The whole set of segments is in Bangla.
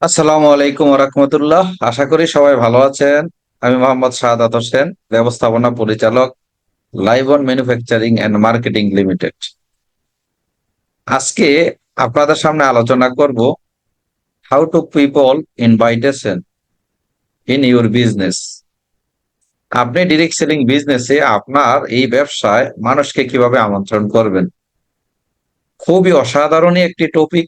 আসসালামু আলাইকুম রহমতুল্লাহ। আশা করি সবাই ভালো আছেন। আমি মোহাম্মদ শাহাদাত হোসেন, ব্যবস্থাপনা পরিচালক, লাইভন ম্যানুফ্যাকচারিং অ্যান্ড মার্কেটিং লিমিটেড। আজকে আপনাদের সামনে আলোচনা করব how to people invitation in your business. আপনি ডিরেক্ট সেলিং বিজনেসে আপনার এই ব্যবসায় মানুষকে কিভাবে আমন্ত্রণ করবেন। খুবই অসাধারণ একটি টপিক।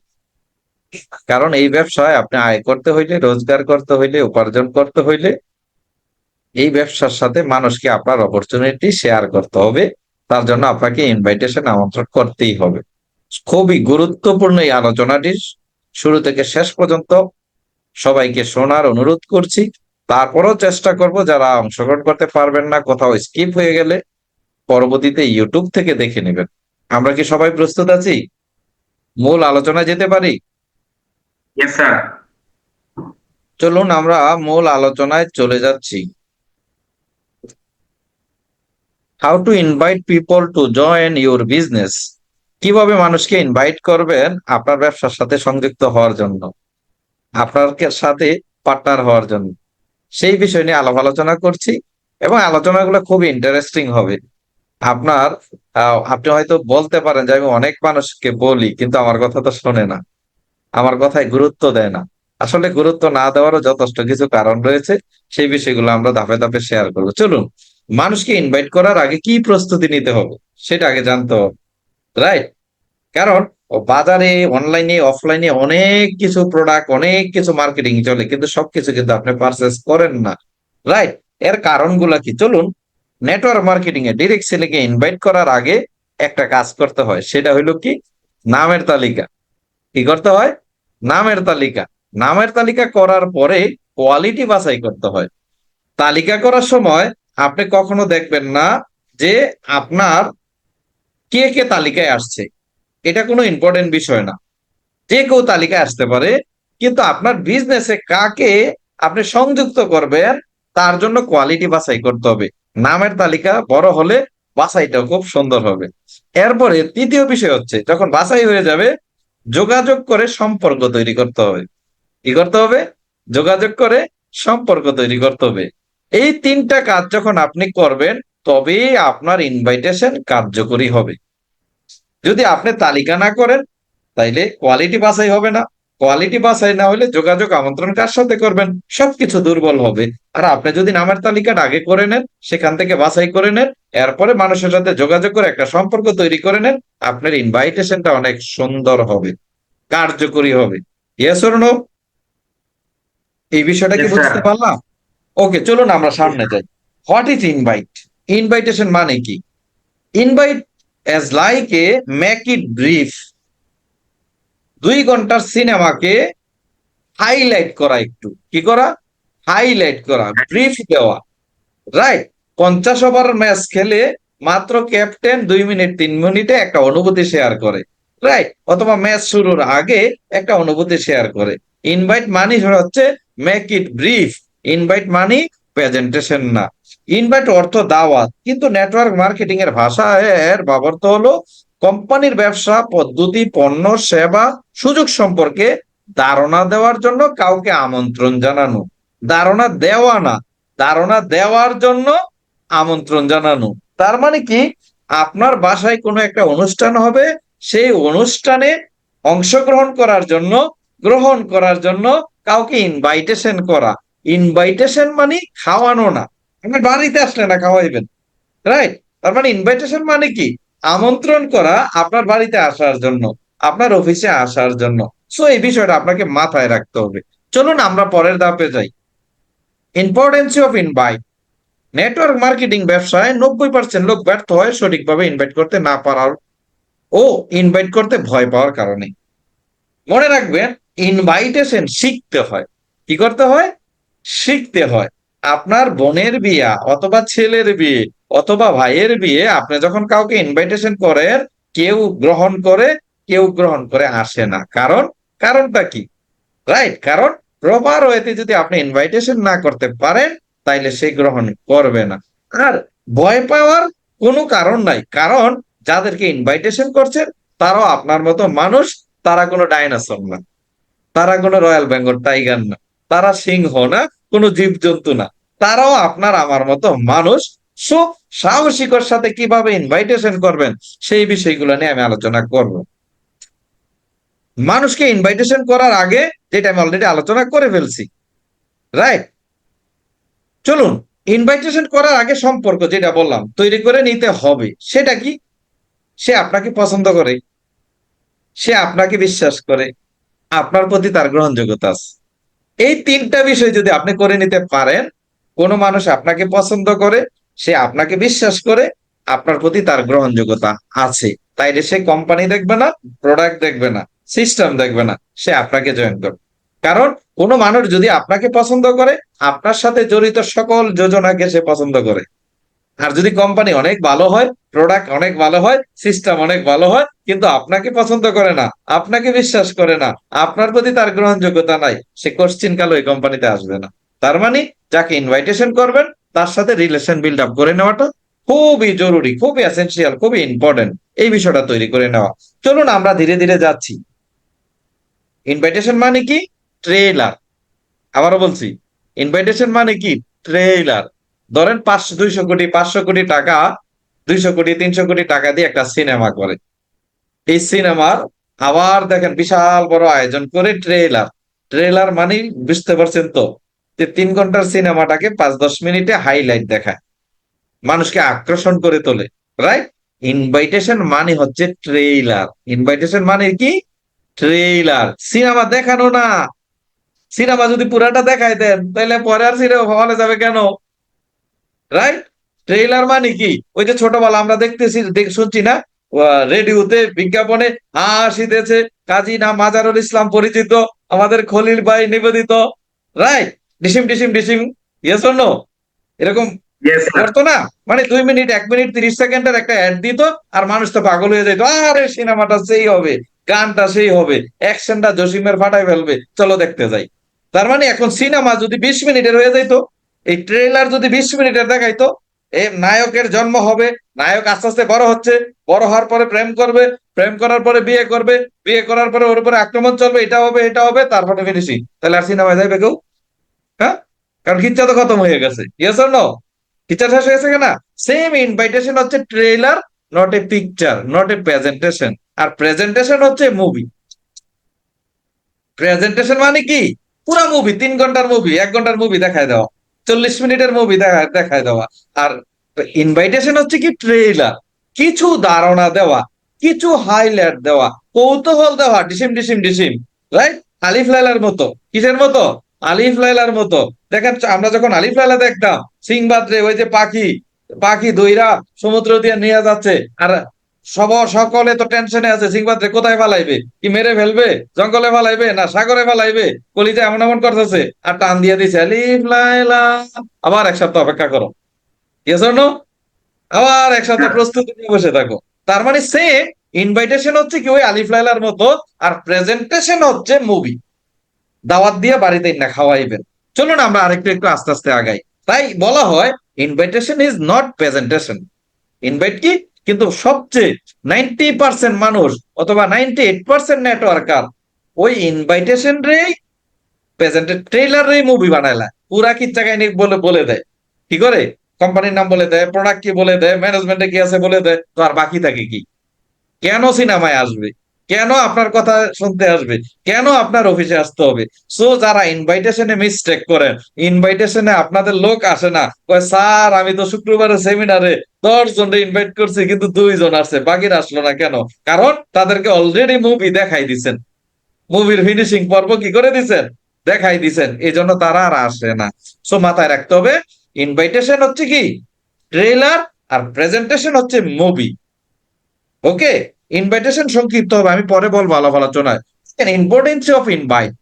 কারণ এই ব্যবসায় আপনি আয় করতে হইলে, রোজগার করতে হইলে, উপার্জন করতে হইলে এই ব্যবসার সাথে মানুষকে আপনার অপরচুনিটি শেয়ার করতে হবে। তার জন্য আপনাকে ইনভাইটেশন আমন্ত্রণ করতেই হবে। খুবই গুরুত্বপূর্ণ এই আলোচনাটি। শুরু থেকে শেষ পর্যন্ত সবাইকে শোনার অনুরোধ করছি। তারপরও চেষ্টা করব যারা অংশগ্রহণ করতে পারবেন না, কোথাও স্কিপ হয়ে গেলে পরবর্তীতে ইউটিউব থেকে দেখে নেবেন। আমরা কি সবাই প্রস্তুত আছি? মূল আলোচনায় যেতে পারি? Yes sir. চলুন আমরা মূল আলোচনায় চলে যাচ্ছি। How to invite people to join your business. কিভাবে মানুষকে ইনভাইট করবেন আপনার ব্যবসার সাথে সংযুক্ত হওয়ার জন্য, আপনার সাথে পার্টনার হওয়ার জন্য, সেই বিষয় নিয়ে আলাপ আলোচনা করছি। এবং আলোচনাগুলো খুবই ইন্টারেস্টিং হবে। আপনার আপনি হয়তো বলতে পারেন যে আমি অনেক মানুষকে বলি কিন্তু আমার কথা তো শোনে না, আমার কথায় গুরুত্ব দেয় না। আসলে গুরুত্ব না দেওয়ারও যথেষ্ট কিছু কারণ রয়েছে। সেই বিষয়গুলো আমরা ধাপে ধাপে শেয়ার করবো। চলুন, মানুষকে ইনভাইট করার আগে কি প্রস্তুতি নিতে হবে সেটা আগে জানতে হবে, রাইট? কারণ বাজারে, অনলাইনে, অফলাইনে অনেক কিছু প্রোডাক্ট, অনেক কিছু মার্কেটিং চলে, কিন্তু সবকিছু কিন্তু আপনি পারচেস করেন না, রাইট? এর কারণগুলা কি? চলুন, network marketing a direct selling A invite করার আগে একটা কাজ করতে হয়, সেটা হইলো কি? নামের তালিকা। কি করতে হয়? নামের তালিকা। নামের তালিকা করার পরে কোয়ালিটি বাছাই করতে হয়। তালিকা করার সময় আপনি কখনো দেখবেন না যে আপনার কে কে তালিকায় আসছে। এটা কোনো ইম্পর্টেন্ট বিষয় না, যে কেউ তালিকায় আসতে পারে। কিন্তু আপনার বিজনেসে কাকে আপনি সংযুক্ত করবেন তার জন্য কোয়ালিটি বাছাই করতে হবে। নামের তালিকা বড় হলে বাছাইটা খুব সুন্দর হবে। এরপরে তৃতীয় বিষয় হচ্ছে, যখন বাছাই হয়ে যাবে, যোগাযোগ করে সম্পর্ক তৈরি করতে হবে। কি করতে হবে? যোগাযোগ করে সম্পর্ক তৈরি করতে হবে। এই তিনটা কাজ যখন আপনি করবেন, তবেই আপনার ইনভাইটেশন কার্যকরী হবে। যদি আপনি তালিকা না করেন, তাইলে কোয়ালিটি বাছাই হবে না। কোয়ালিটি বাছাই না হলে যোগাযোগ, আমন্ত্রণ কার সাথে করবেন? সবকিছু দুর্বল হবে। আর আপনি যদি নামের তালিকাটা আগে করে নেন, সেখান থেকে বাছাই করে নেন, এরপরে মানুষের সাথে যোগাযোগ করে একটা সম্পর্ক তৈরি করে নেন, আপনার ইনভাইটেশনটা অনেক সুন্দর হবে, কার্যকরী হবে। Yes or no? এই বিষয়টা কি ইয়েস স্যার। বুঝতে পারলাম? ওকে, চলুন আমরা সামনে যাই। What is invite? ইনভাইটেশন মানে কি? Invite as like a make it brief. 2 ঘন্টার সিনেমাকে হাইলাইট করা, একটু কি করা? হাইলাইট করা, ব্রিফ দেওয়া, রাইট? 50 ওভার ম্যাচ খেলে মাত্র ক্যাপ্টেন 2 মিনিট 3 মিনিটে একটা অনুভূতি শেয়ার করে, রাইট? অথবা ম্যাচ শুরুর আগে একটা অনুভূতি শেয়ার করে। ইনভাইট মানি হচ্ছে make it brief. Invite money presentation না। ইনভাইট অর্থ দাওয়াত, কিন্তু নেটওয়ার্ক মার্কেটিং এর ভাষা এর বাবর্ত হলো কোম্পানির ব্যবসা পদ্ধতি, পণ্য, সেবা, সুযোগ সম্পর্কে ধারণা দেওয়ার জন্য কাউকে আমন্ত্রণ জানানো। ধারণা দেওয়া না, ধারণা দেওয়ার জন্য আমন্ত্রণ জানানো। তার মানে কি? আপনার বাসায় কোনো একটা অনুষ্ঠান হবে, সেই অনুষ্ঠানে অংশগ্রহণ করার জন্য, গ্রহণ করার জন্য কাউকে ইনভাইটেশন করা। ইনভাইটেশন মানে খাওয়ানো না। আপনার বাড়িতে আসলে না খাওয়াইবেন, রাইট? তার মানে ইনভাইটেশন মানে কি? আমন্ত্রণ করা আপনার বাড়িতে আসার জন্য, আপনার অফিসে আসার জন্য। সো এই বিষয়টা আপনাকে মাথায় রাখতে হবে। চলুন আমরা পরের ধাপে যাই। Importance of invite. Network marketing ব্যবসায় 90% লোক ব্যর্থ হয় সঠিকভাবে ইনভাইট করতে না পারার ও ইনভাইট করতে ভয় পাওয়ার কারণে। মনে রাখবেন, ইনভাইটেশন শিখতে হয়। কি করতে হয়? শিখতে হয়। আপনার বোনের বিয়ে অথবা ছেলের বিয়ে অথবা ভাইয়ের বিয়ে আপনি যখন কাউকে ইনভাইটেশন করেন, কেউ গ্রহণ করে, কেউ গ্রহণ করে আসে না। কারণটা কি? রাইট? কারণ প্রপার ওয়েতে যদি আপনি ইনভাইটেশন না করতে পারেন, তাইলে সে গ্রহণ করবে না। আর ভয় পাওয়ার কোনো কারণ নাই, কারণ যাদেরকে ইনভাইটেশন করছেন তারাও আপনার মতো মানুষ, তারা কোনো ডাইনোসর না। তারা কোনো রয়্যাল বেঙ্গল টাইগার না, তারা সিংহ না, কোনো জীবজন্তু না, তারাও আপনার আমার মতো মানুষ। সো সাহসিকতার সাথে কিভাবে ইনভাইটেশন করবেন সেই বিষয়গুলো নিয়ে আমি আলোচনা করব। মানুষকে ইনভাইটেশন করার আগে, যেটা আমি অলরেডি আলোচনা করে ফেলছি, রাইট? চলুন, ইনভাইটেশন করার আগে সম্পর্ক যেটা বললাম তৈরি করে নিতে হবে। সেটা কি? সে আপনাকে পছন্দ করে, সে আপনাকে বিশ্বাস করে, আপনার প্রতি তার গ্রহণযোগ্যতা আছে। এই তিনটা বিষয় যদি আপনি করে নিতে পারেন, কোনো মানুষ আপনাকে পছন্দ করে, সে আপনাকে বিশ্বাস করে, আপনার প্রতি তার গ্রহণযোগ্যতা আছে, তাইলে সে কোম্পানি দেখবে না, প্রোডাক্ট দেখবে না, সিস্টেম দেখবে না, সে আপনাকে জয়েন করবে। কারণ কোনো মানুষ যদি আপনাকে পছন্দ করে, আপনার সাথে জড়িত সকল যোজনাকে সে পছন্দ করে। আর যদি কোম্পানি অনেক ভালো হয়, প্রোডাক্ট অনেক ভালো হয়, সিস্টেম অনেক ভালো হয়, কিন্তু আপনাকে পছন্দ করে না, আপনাকে বিশ্বাস করে না, আপনার প্রতি তার গ্রহণযোগ্যতা নাই, সে কোশ্চিন কাল ওই কোম্পানিতে আসবে না। তার মানে যাকে ইনভাইটেশন করবেন তার সাথে রিলেশন বিল্ড আপ করে নেওয়াটা খুবই জরুরি, খুবই এসেনশিয়াল, খুবই ইম্পর্টেন্ট এই বিষয়টা তৈরি করে নেওয়া। চলুন আমরা ধীরে ধীরে যাচ্ছি। ইনভাইটেশন মানে কি? ট্রেলার। আবারও বলছি, ইনভাইটেশন মানে কি? ট্রেলার। ধরেন 200 কোটি 500 কোটি টাকা, 200 কোটি 300 কোটি টাকা দিয়ে একটা সিনেমা করে। এই সিনেমার আবার দেখেন বিশাল বড় আয়োজন করে ট্রেলার। ট্রেলার মানে বুঝতে পারছেন তো, যে 3 ঘন্টার সিনেমাটাকে 5-10 মিনিটে হাইলাইট দেখায়, মানুষকে আকর্ষণ করে তোলে, রাইট? ইনভাইটেশন মানে হচ্ছে ট্রেলার। ইনভাইটেশন মানে কি? ট্রেলার। সিনেমা দেখানো না। সিনেমা যদি পুরাটা দেখাই দেন তাহলে পরে আর সিনেমা হলে যাবে কেন? রাইট? ট্রেইলার মানে কি? ওই যে ছোটবেলা আমরা দেখতেছি, শুনছি না, রেডিওতে বিজ্ঞাপনে আসিতেছে কাজী না মাজারুল ইসলাম পরিচিত, আমাদের খলিল ভাই নিবেদিত, রাইট? ডিসিম ডিসিম ডিসিম, ইয়েস অর নো? এরকম ইয়েস স্যার। করতো না? মানে 2 মিনিট 1 মিনিট 30 সেকেন্ডের একটা অ্যাড দিত, আর মানুষ তো পাগল হয়ে যেত, আরে সিনেমাটা সেই হবে, গানটা সেই হবে, অ্যাকশনটা জসিমের ফাটাই ফেলবে, চলো দেখতে যাই। তার মানে এখন সিনেমা যদি 20 মিনিটের হয়ে যাইতো, এই ট্রেলার যদি 20 মিনিটের দেখাইতো, এই নায়কের জন্ম হবে, নায়ক আস্তে আস্তে বড় হচ্ছে, বড় হওয়ার পরে প্রেম করবে, প্রেম করার পরে বিয়ে করবে, বিয়ে করার পরে ওর উপরে আক্রমণ চলবে, এটা হবে এটা হবে, তারপরে ফিনিশিং, তাহলে আর সিনেমায় যাইবে কেউ? হ্যাঁ? কারণ কিচ্ছা তো খতম হয়ে গেছে, ইয়েস অর নো? কিচ্ছা শেষ হয়েছে কিনা? সেম ইনভাইটেশন হচ্ছে trailer, not a picture, not a presentation. আর প্রেজেন্টেশন হচ্ছে মুভি। প্রেজেন্টেশন মানে কি? পুরা মুভি, 3 ঘন্টার মুভি, 1 ঘন্টার মুভি দেখায় দেওয়া, 40 মিনিটের মুভি দেখায় দেওয়া। আর ইনভাইটেশন হচ্ছে কি? ট্রেলার। কিছু ধারণা দেওয়া, কিছু হাইলাইট দেওয়া, কৌতূহল দেওয়া, ডিসিম ডিসিম ডিসিম, রাইট? আলিফ লায়লার মতো। কিসের মতো? আলিফ লায়লার মতো। দেখেন আমরা যখন আলিফ লায়লা দেখতাম, সিংবাদ্রে ওই যে পাখি, পাখি দইরা সমুদ্র দিয়ে নিয়ে যাচ্ছে, আর সকলে তো টেনশনে আছে, সিংবাদ্রে কোথায় ফালাইবে, কি মেরে ফেলবে, জঙ্গলে ফালাইবে না সাগরে ফালাইবে, কলিজা এমন এমন করতেছে, আর টান দিয়ে দিছে আলিফ লায়লা। আবার 1 সপ্তাহ অপেক্ষা করো, ইয়েস অর নো? আবার 1 সপ্তাহ প্রস্তুতি নিয়ে বসে থাকো। তার মানে সেম ইনভাইটেশন হচ্ছে কি ওই আলিফ লায়লার মতো, আর প্রেজেন্টেশন হচ্ছে মুভি। দাওয়াত দিয়ে বাড়িতে না খাওয়াইবেন। চলুন আমরা আরেকটু একটু আস্তে আস্তে আগাই। তাই বলা হয় invitation is not presentation. Invite কি? কিন্তু সবচেয়ে 90% মানুষ অথবা 98% নেটওয়ার্কার ওই ইনভাইটেশন রে প্রেজেন্টেড ট্রেলার রে মুভি বানাইলা, পুরা কিচ্ছা কাহিনী বলে বলে দেয়। কি করে? কোম্পানির নাম বলে দেয়, প্রোডাক্ট কি বলে দেয়, ম্যানেজমেন্টে কি আছে বলে দেয়, তো আর বাকি থাকে কি? কেন সিনেমায় আসবে? কেন আপনার কথা শুনতে আসবে? কেন আপনার অফিসে আসতে হবে? সো যারা ইনভাইটেশনে মিস্টেক করেন, ইনভাইটেশনে আপনাদের লোক আসে না, কয় স্যার আমি তো শুক্রবারের সেমিনারে 10 জনকে ইনভাইট করছি কিন্তু 2 জন আসছে, বাকিরা আসলো না কেন? কারণ তাদেরকে অলরেডি মুভি দেখাই দিছেন, মুভির ফিনিশিং পর্ব কি করে দিছেন? দেখাই দিছেন, এই জন্য তারা আর আসে না। সো মাথায় রাখতে হবে, ইনভাইটেশন হচ্ছে কি? ট্রেলার। আর প্রেজেন্টেশন হচ্ছে মুভি। ওকে? ইনভাইটেশন সংক্ষিপ্ত হবে, আমি পরে বলবো আলাপ আলোচনায়। Importance of invite.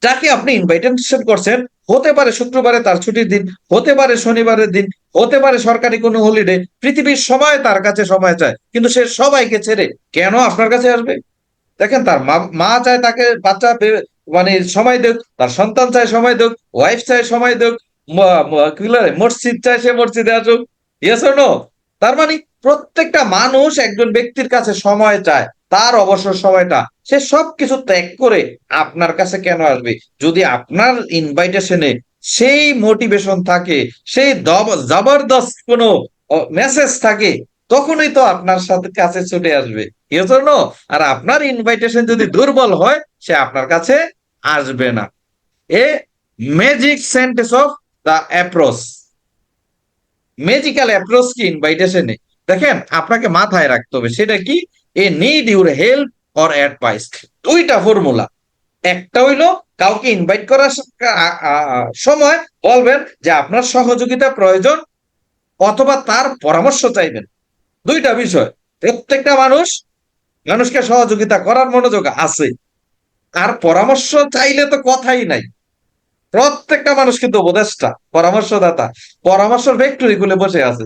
যাকে আপনি ইনভাইটেশন করছেন, হতে পারে শুক্রবারে তার ছুটির দিন, হতে পারে শনিবারের দিন, হতে পারে সরকারি কোনো হলিডে, পৃথিবীর সময় তার কাছে সময় চায়, কিন্তু সে সবাইকে ছেড়ে কেন আপনার কাছে আসবে? দেখেন, তার মা মা চায় তাকে বাচ্চা মানে সময় দেখ, তার সন্তান চায় সময় দেখ, ওয়াইফ চায় সময় দেখ, কি বলে, মসজিদ চায় সে মসজিদে আসুক, ইয়েস অর নো? তার মানে প্রত্যেকটা মানুষ একজন ব্যক্তির কাছে সময় চায়, তার অবসর সময়টা সে সবকিছু ত্যাগ করে আপনার কাছে কেন আসবে? যদি আপনার ইনভাইটেশনে সেই মোটিভেশন থাকে, সেই জবরদস্ত কোনো মেসেজ থাকে, তখনই তো আপনার সাথে কাছে ছুটে আসবে। এজন্য আর আপনার ইনভাইটেশন যদি দুর্বল হয়, সে আপনার কাছে আসবে না। A magic sentence of the approach, magical approach কি ইনভাইটেশনে, দেখেন আপনাকে মাথায় রাখতে হবে সেটা কি, এ need your help or advice. দুইটা ফর্মুলা। একটা হইলো কাউকে ইনভাইট করার সময় বলবেন যে আপনার সহযোগিতা প্রয়োজন অথবা তার পরামর্শ চাইবেন। দুইটা বিষয়। প্রত্যেকটা মানুষকে সহযোগিতা করার মনোযোগ আছে, আর পরামর্শ চাইলে তো কথাই নাই। প্রত্যেকটা মানুষ কিন্তু উপদেষ্টা, পরামর্শদাতা, পরামর্শের ফ্যাক্টরি খুলে বসে আছে।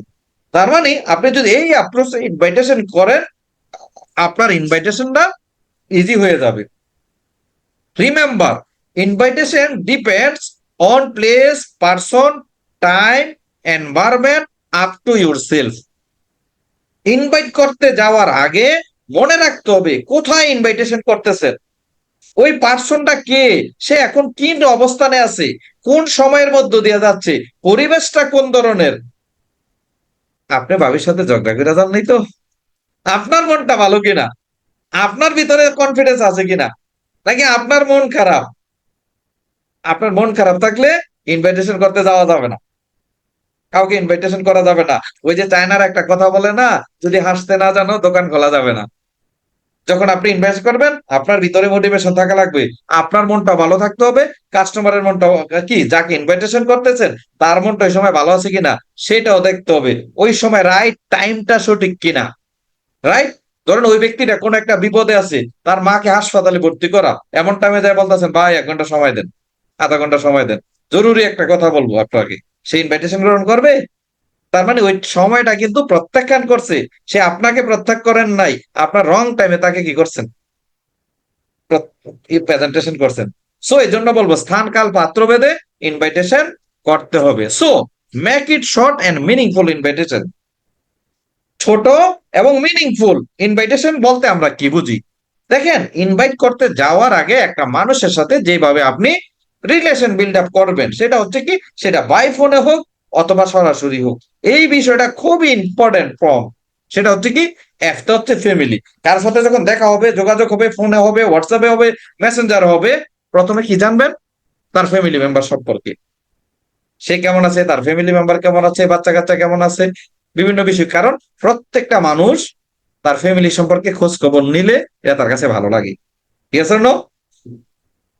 তার মানে আপনি যদি এই অ্যাপ্রোচে ইনভাইটেশন করেন, আপনার ইনভাইটেশনটা ইজি হয়ে যাবে। Remember, invitation depends on place, person, time, environment, up to yourself. Invite করতে যাওয়ার আগে মনে রাখতে হবে কোথায় ইনভাইটেশন করতেছেন, ওই পার্সনটা কে, সে এখন কি অবস্থানে আছে, কোন সময়ের মধ্য দিয়ে যাচ্ছে, পরিবেশটা কোন ধরনের। আপনি ভাবির সাথে ঝগড়া করে যান নাই তো? আপনার মনটা ভালো কিনা, আপনার ভিতরে কনফিডেন্স আছে কিনা, নাকি আপনার মন খারাপ? আপনার মন খারাপ থাকলে ইনভাইটেশন করতে যাওয়া যাবে না, কাউকে ইনভাইটেশন করা যাবে না। ওই যে চায়নার একটা কথা বলে না, যদি হাসতে না জানো দোকান খোলা যাবে না। যখন আপনি ইনভেস্ট করবেন, আপনার ভিতরে মোটিভেশন থাকা লাগবে, আপনার মনটা ভালো থাকতে হবে, কাস্টমারের মনটা কি, যাকে ইনভাইটেশন করতেছেন তার মনটা ওই সময় ভালো আছে কিনা সেটাও দেখতে হবে, ওই সময় রাইট টাইমটা সঠিক কিনা। রাইট, ধরেন ওই ব্যক্তিটা কোন একটা বিপদে আছে, তার মাকে হাসপাতালে ভর্তি করা, এমন টাইমে যায় বলতেছেন ভাই 1 ঘন্টা সময় দেন, আধা ঘন্টা সময় দেন, জরুরি একটা কথা বলবো আপনাকে, সে ইনভাইটেশন গ্রহণ করবে? তার মানে ওই সময়টা কিন্তু প্রত্যাখ্যান করছে, সে আপনাকে প্রত্যাখ্যান করেন নাই, আপনার রং টাইমে তাকে কি করছেন, প্রেজেন্টেশন করছেন। সো এই জন্য বলবো স্থান কাল পাত্র ভেদে ইনভাইটেশন করতে হবে। So make it short and meaningful invitation. ছোট এবং মিনিংফুল ইনভাইটেশন বলতে আমরা কি বুঝি? দেখেন, ইনভাইট করতে যাওয়ার আগে একটা মানুষের সাথে যেভাবে আপনি রিলেশন বিল্ড আপ করবেন, সেটা হচ্ছে কি, সেটা বাই ফোনে হোক অথবা সরাসরি হোক, এই বিষয়টা খুবই ইম্পর্টেন্ট ফর্ম। সেটা হচ্ছে কি, একটা হচ্ছে ফ্যামিলি, কার সাথে যখন দেখা হবে, যোগাযোগ হবে, ফোনে হবে, হোয়াটসঅ্যাপে হবে, মেসেঞ্জার হবে, প্রথমে কি জানবেন, তার ফ্যামিলি মেম্বার সম্পর্কে, সে কেমন আছে, তার ফ্যামিলি মেম্বার কেমন আছে, বাচ্চা কাচ্চা কেমন আছে, বিভিন্ন বিষয়। কারণ প্রত্যেকটা মানুষ তার ফ্যামিলি সম্পর্কে খোঁজ খবর নিলে এটা তার কাছে ভালো লাগে। ঠিক আছে না?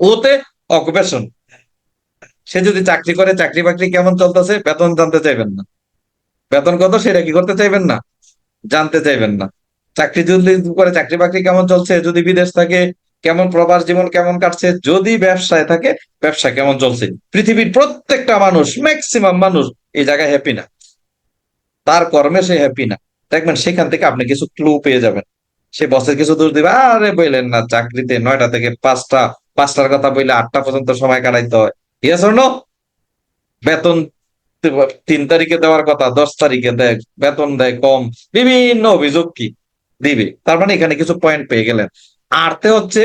ওতে অকুপেশন, সে যদি চাকরি করে চাকরি বাকরি কেমন চলতেছে বেতন জানতে চাইবেন না, বেতন কত সেটা কি করতে চাইবেন না, জানতে চাইবেন না। চাকরি যদি করে চাকরি বাকরি কেমন চলছে, যদি বিদেশ থাকে কেমন, প্রবাস জীবন কেমন কাটছে, যদি ব্যবসায় থাকে ব্যবসা কেমন চলছে। পৃথিবীর প্রত্যেকটা মানুষ, ম্যাক্সিমাম মানুষ এই জায়গায় হ্যাপি না, তার কর্মে সে হ্যাপি না। দেখবেন সেখান থেকে আপনি কিছু ক্লু পেয়ে যাবেন। সে বসের কিছু দোষ দিবে, আরে বললেন না চাকরিতে 9টা থেকে 5টা, 5টার কথা বললে 8টা পর্যন্ত সময় কাটাইতে হয়। Yes or no? বেতন 3 তারিখে দেওয়ার কথা 10 তারিখে দেয়, বেতন দেয় কম, বিভিন্ন অভিযোগ কি দিবে। তার মানে এখানে কিছু পয়েন্ট পেয়ে গেলেন। আরতে হচ্ছে,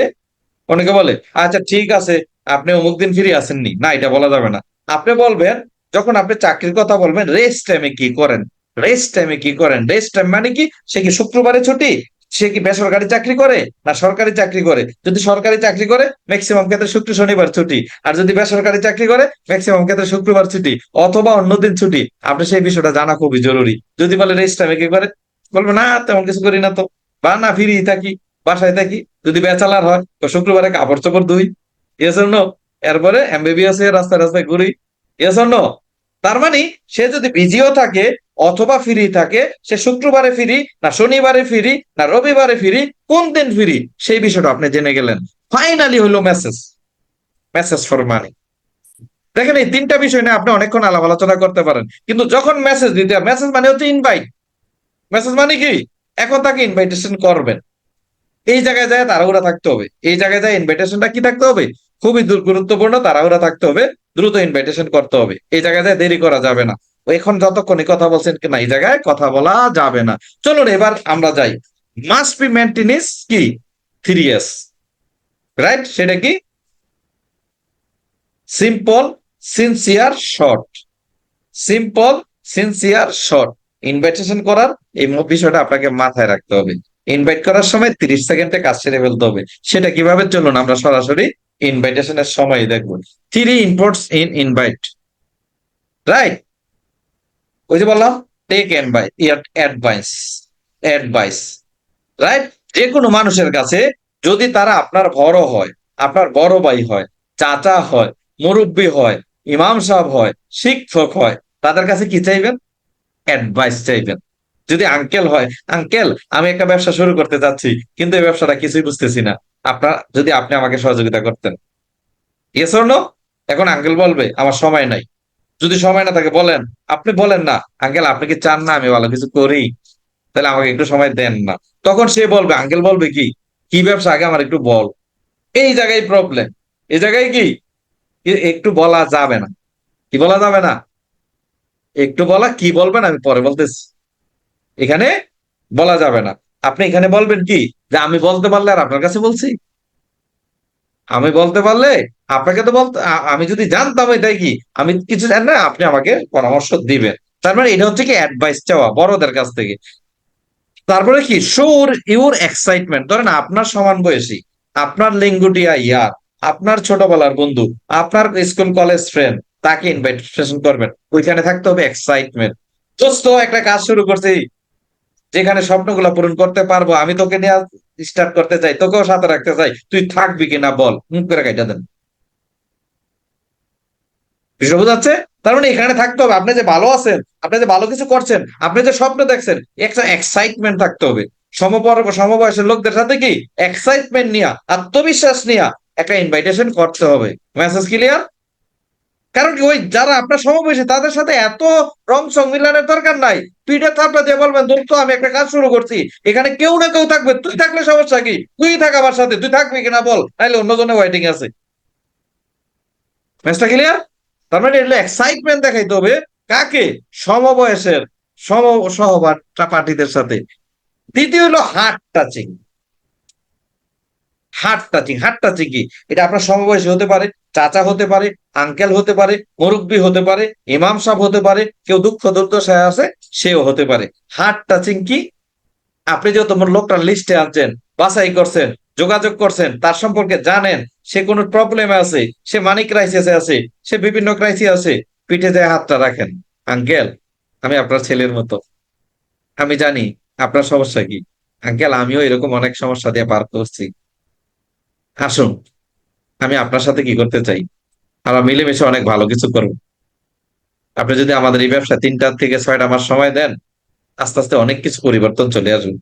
অনেকে বলে আচ্ছা ঠিক আছে আপনি অমুক দিন ফ্রি আসেননি, না এটা বলা যাবে না। আপনি বলবেন, যখন আপনি চাকরির কথা বলবেন, রেস্ট টাইমে কি করেন, রেস্ট টাইমে কি করেন, রেস্ট টাইম মানে কি, সে কি শুক্রবারে ছুটি, সে কি বেসরকারি চাকরি করে না সরকারি চাকরি করে, যদি সরকারি চাকরি করে ম্যাক্সিমাম ক্ষেত্রে শুক্র শনিবার ছুটি, আর যদি বেসরকারি চাকরি করে ম্যাক্সিমাম ক্ষেত্রে শুক্রবার ছুটি অথবা অন্যদিন ছুটি। আপনি সেই বিষয়টা জানা খুবই জরুরি। যদি বলে রেস্ট টাইমে কি করে, বলবে না তেমন কিছু করি না তো, বা না ফ্রি থাকি, বাসায় থাকি। যদি ব্যাচেলার হয় তো শুক্রবারে কাপড় চোপড় ধুই। Yes or no? এরপরে এমবিবিএস এর রাস্তায় রাস্তায় ঘুরি। Yes or no? তার মানে সে যদি বিজিও থাকে অথবা ফ্রি থাকে, সে শুক্রবারে ফ্রি না শনিবারে ফ্রি না রবিবারে ফ্রি, কোন দিন ফ্রি, সেই বিষয়টা আপনি জেনে গেলেন। ফাইনালি হলো মেসেজ, মেসেজ ফর মানি। দেখেন, এই 3টা বিষয় নিয়ে আপনি অনেকক্ষণ আলাপ আলোচনা করতে পারেন, কিন্তু যখন মেসেজ দিতে, মেসেজ মানে হচ্ছে ইনভাইট। মেসেজ মানে কি, এখন তাকে ইনভাইটেশন করবেন, এই জায়গায় যায় তাড়াহুড়া থাকতে হবে, এই জায়গায় যায় ইনভাইটেশনটা কি থাকতে হবে, খুবই গুরুত্বপূর্ণ, তাড়াহুড়া থাকতে হবে, দ্রুত ইনভাইটেশন করতে হবে, এই জায়গায় যায় দেরি করা যাবে না। এখন যতক্ষণই কথা বলছেন কিনা এই জায়গায় কথা বলা যাবে না। চলুন এবার আমরা যাই, মাস্ট বি মেনটেনেন্স কি 3S, রাইট? সেটা কি? Simple, sincere, short. Simple, sincere, short. Invitation করার এই বিষয়টা আপনাকে মাথায় রাখতে হবে। ইনভাইট করার সময় 30 সেকেন্ডে কাজ সেরে ফেলতে হবে। সেটা কিভাবে, চলুন আমরা সরাসরি ইনভাইটেশনের সময় দেখবো। 3 ইম্পোর্টস ইন ইনভাইট, রাইট? ওই যে বললাম, টেক অ্যাডভাইস, অ্যাডভাইস, রাইট? যে কোনো মানুষের কাছে যদি তারা আপনার বড় হয়, আপনার বড় ভাই হয়, চাচা হয়, মুরব্বী হয়, ইমাম সাহেব হয়, শিক্ষক হয়, তাদের কাছে কি চাইবেন? অ্যাডভাইস চাইবেন। যদি আঙ্কেল হয়, আঙ্কেল আমি একটা ব্যবসা শুরু করতে যাচ্ছি, কিন্তু এই ব্যবসাটা কিছুই বুঝতেছি না, যদি আপনি আমাকে সহযোগিতা করতেন। Yes or no? এখন আঙ্কেল বলবে আমার সময় নাই। যদি সময় না থাকে বলেন, আপনি বলেন না আঙ্কেল আপনি কি চান না আমি ভালো কিছু করি, তাহলে আমাকে একটু সময় দেন না। তখন সে বলবে, আঙ্কেল বলবে কি, কি ব্যবসা আগে আমার একটু বল। এই জায়গায় প্রবলেম। এই জায়গায় কি একটু বলা যাবে না। কি বলা যাবে না? একটু বলা, কি বলবেন আমি পরে বলতেছি। এখানে বলা যাবে না। আপনি এখানে বলবেন কি, যে আমি বলতে পারলে আর আপনার কাছে বলছি। আমি বলতে পারলে আপনাকে তো বলতে, আমি যদি জানতাম এটাই কি, আমি কিছু জানি না, আপনি আমাকে পরামর্শ দিবেন। তার মানে এটা হচ্ছে কি অ্যাডভাইস চাওয়া বড়দের কাছ থেকে। তারপরে কি, শোর ইউর এক্সাইটমেন্ট। ধরেন আপনার সমান বয়সী, আপনার লিঙ্গুটিয়া ইয়ার, আপনার ছোটবেলার বন্ধু, আপনার স্কুল কলেজ ফ্রেন্ড, তাকে ইনভাইটেশন করবেন। ওইখানে থাকতে হবে এক্সাইটমেন্ট। দোস্ত একটা কাজ শুরু করছি, যেখানে স্বপ্নগুলো পূরণ করতে পারবো, আমি তোকে নিয়ে স্টার্ট করতে চাই, তোকেও সাথে রাখতে চাই, তুই থাকবি কিনা বল, মুখ করে কাইটা দেন। বিষয় বোঝাচ্ছে? তার মানে এখানে থাকতে হবে, আপনি যে ভালো আছেন, আপনি যে ভালো কিছু করছেন, আপনি যে স্বপ্ন দেখছেন, একটা এক্সাইটমেন্ট থাকতে হবে। সমবয়সের লোকদের সাথে কি এক্সাইটমেন্ট নিয়ে, আত্মবিশ্বাস নিয়ে একটা ইনভাইটেশন করতে হবে। Message clear? কারণ কি, ওই যারা আপনার সমবয়সী তাদের সাথে এত রং সং মিলানোর দরকার নাই। পিঠে থাপড়া দিয়ে বলবেন, দোস্ত আমি একটা কাজ শুরু করছি, এখানে কেউ না কেউ থাকবে, তুই থাকলে সমস্যা কি, তুই থাক আমার সাথে, তুই থাকবি কিনা বল, নাইলে অন্যজনে ওয়েটিং আছে। ম্যাচটা ক্লিয়ার? তার মানে এটা এক্সাইটমেন্ট দেখাইতে হবে। কাকে? সমবয়সের, সম সহপাঠীদের সাথে। দ্বিতীয় হলো heart touching. Heart touching, heart touching কি? এটা আপনার সমবয়সী হতে পারে, চাচা হতে পারে, আঙ্কেল হতে পারে, মুরব্বী হতে পারে, ইমাম সাহেব হতে পারে, কেউ দুঃখ দুর্দশায় আছে সেও হতে পারে। হার্ট টাচিং কি? আপনি যে তোমার লোকটার লিস্টে আনছেন, বাছাই করছেন, যোগাযোগ করছেন, তার সম্পর্কে জানেন, সে কোনো প্রবলেমে আছে, সে মানি ক্রাইসিসে আছে, সে বিভিন্ন ক্রাইসিস আছে, পিঠে যায় হাতটা রাখেন। আঙ্কেল আমি আপনার ছেলের মতো, আমি জানি আপনার সমস্যা কি। আঙ্কেল আমিও এরকম অনেক সমস্যা দিয়ে পার করছি, আসুন আমি আপনার সাথে কি করতে চাই, আমরা মিলেমিশে অনেক ভালো কিছু করবো। আপনি যদি আমাদের এই ব্যবসা 3টা থেকে 6টা মাস সময় দেন, আস্তে আস্তে অনেক কিছু পরিবর্তন চলে আসবে।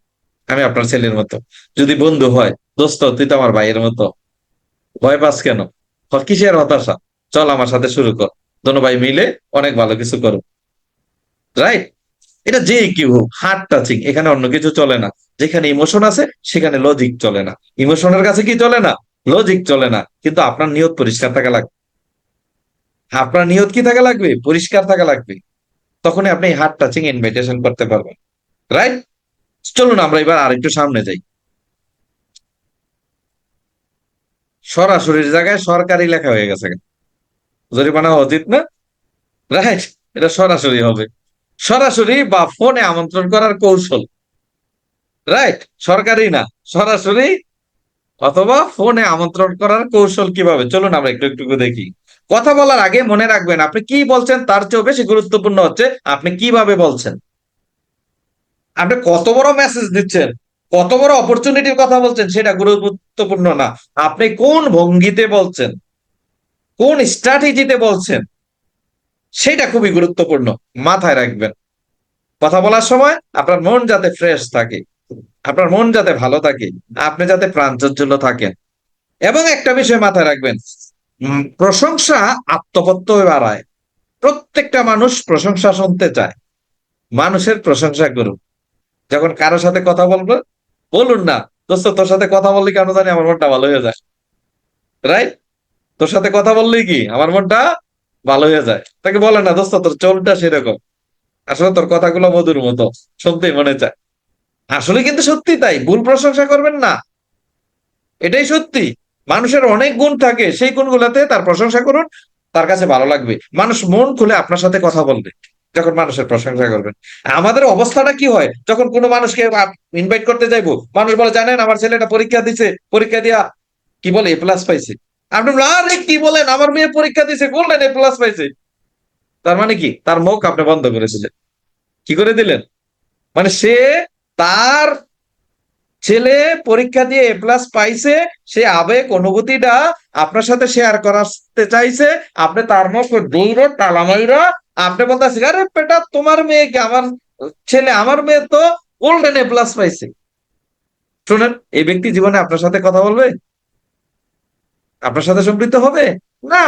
আমি আপনার ছেলের মতো। যদি বন্ধু হয়, দোস্ত তুই তো আমার ভাইয়ের মতো, ভয় পাস কেন, কিসের হতাশা, চল আমার সাথে শুরু কর, দোনো ভাই মিলে অনেক ভালো কিছু করো, রাইট? এটা যে কেউ হোক, হার্ট টাচিং, এখানে অন্য কিছু চলে না। যেখানে ইমোশন আছে সেখানে লজিক চলে না। ইমোশনের কাছে কি চলে না? লজিক চলে না। কিন্তু আপনার নিয়ত পরিষ্কার থাকা লাগবে। আপনার নিয়ত কি থাকা লাগবে? পরিষ্কার থাকা লাগবে। তখনই আপনি হার্ট টাচিং ইনভাইটেশন করতে পারবেন, রাইট? চলুন আমরা এবার আরেকটু সামনে যাই। সরাসরির জায়গায় সরকারি লেখা হয়ে গেছে, জরিমানা হওয়া উচিত না? রাইট, এটা সরাসরি হবে। সরাসরি বা ফোনে আমন্ত্রণ করার কৌশল, রাইট? সরকারি না, সরাসরি অথবা ফোনে আমন্ত্রণ করার কৌশল কিভাবে, চলুন আমরা একটু একটু করে দেখি। কথা বলার আগে মনে রাখবেন, আপনি কি বলছেন তার চেয়েও বেশি গুরুত্বপূর্ণ হচ্ছে আপনি কিভাবে বলছেন। আপনি কত বড় মেসেজ দিচ্ছেন, কত বড় অপরচুনিটির কথা বলছেন সেটা গুরুত্বপূর্ণ না, আপনি কোন ভঙ্গিতে বলছেন, কোন স্ট্র্যাটেজিতে বলছেন, সেটা খুবই গুরুত্বপূর্ণ। মাথায় রাখবেন, কথা বলার সময় আপনার মন যাতে ফ্রেশ থাকে, আপনার মন যাতে ভালো থাকে, আপনি যাতে প্রাণচঞ্চল্য থাকেন। এবং একটা বিষয় মাথায় রাখবেন, প্রশংসা আত্মপ্রত্যয় বাড়ায়। প্রত্যেকটা মানুষ প্রশংসা শুনতে চায়। মানুষের প্রশংসা করুন। যখন কারো সাথে কথা বলবো, বলুন না, দোস্ত তোর সাথে কথা বললে কেন জানি আমার মনটা ভালো হয়ে যায়, রাইট? তোর সাথে কথা বললেই কি আমার মনটা ভালো হয়ে যায়। তাকে বলে না, দোস্ত তোর চোলটা সেরকম, আসলে তোর কথাগুলো মধুর মতো, শুনতেই মনে চায়। আসলে কিন্তু সত্যি তাই, ভুল প্রশংসা করবেন না, এটাই সত্যি। মানুষের অনেক গুণ থাকে, সেই গুণগুলোতে তার প্রশংসা করুন, তার কাছে ভালো লাগবে। মানুষ মন খুলে আপনার সাথে কথা বলবে যখন মানুষের প্রশংসা করবেন। আমাদের অবস্থাটা কি হয় যখন কোনো মানুষকে ইনভাইট করতে যাইবো, মানুষ বলে জানেন আমার ছেলেটা পরীক্ষা দিছে, পরীক্ষা দিয়া কি বলে A+ পাইছে। আপনি বলেন, আরে কি বলেন, আমার মেয়ে পরীক্ষা দিছে, গোল্ডেন A+ পাইছে। তার মানে কি, তার মুখ আপনি বন্ধ করেছিলেন। কি করে দিলেন? মানে সে, তার ছেলে পরীক্ষা দিয়ে A+ পাইছে, সে আবেগ অনুভূতিটা আপনার সাথে শেয়ার করাতে চাইছে। আপনি তার মুখ দৌড় তালা মাইরা আপনি বলতেছেন, আরে বেটা তোমার মেয়ে কি, আমার ছেলে, আমার মেয়ে তো গোল্ডেন A+ পাইছে। শুনেন, এই ব্যক্তি জীবনে আপনার সাথে কথা বলবে, আপনার সাথে সম্পৃক্ত হবে না।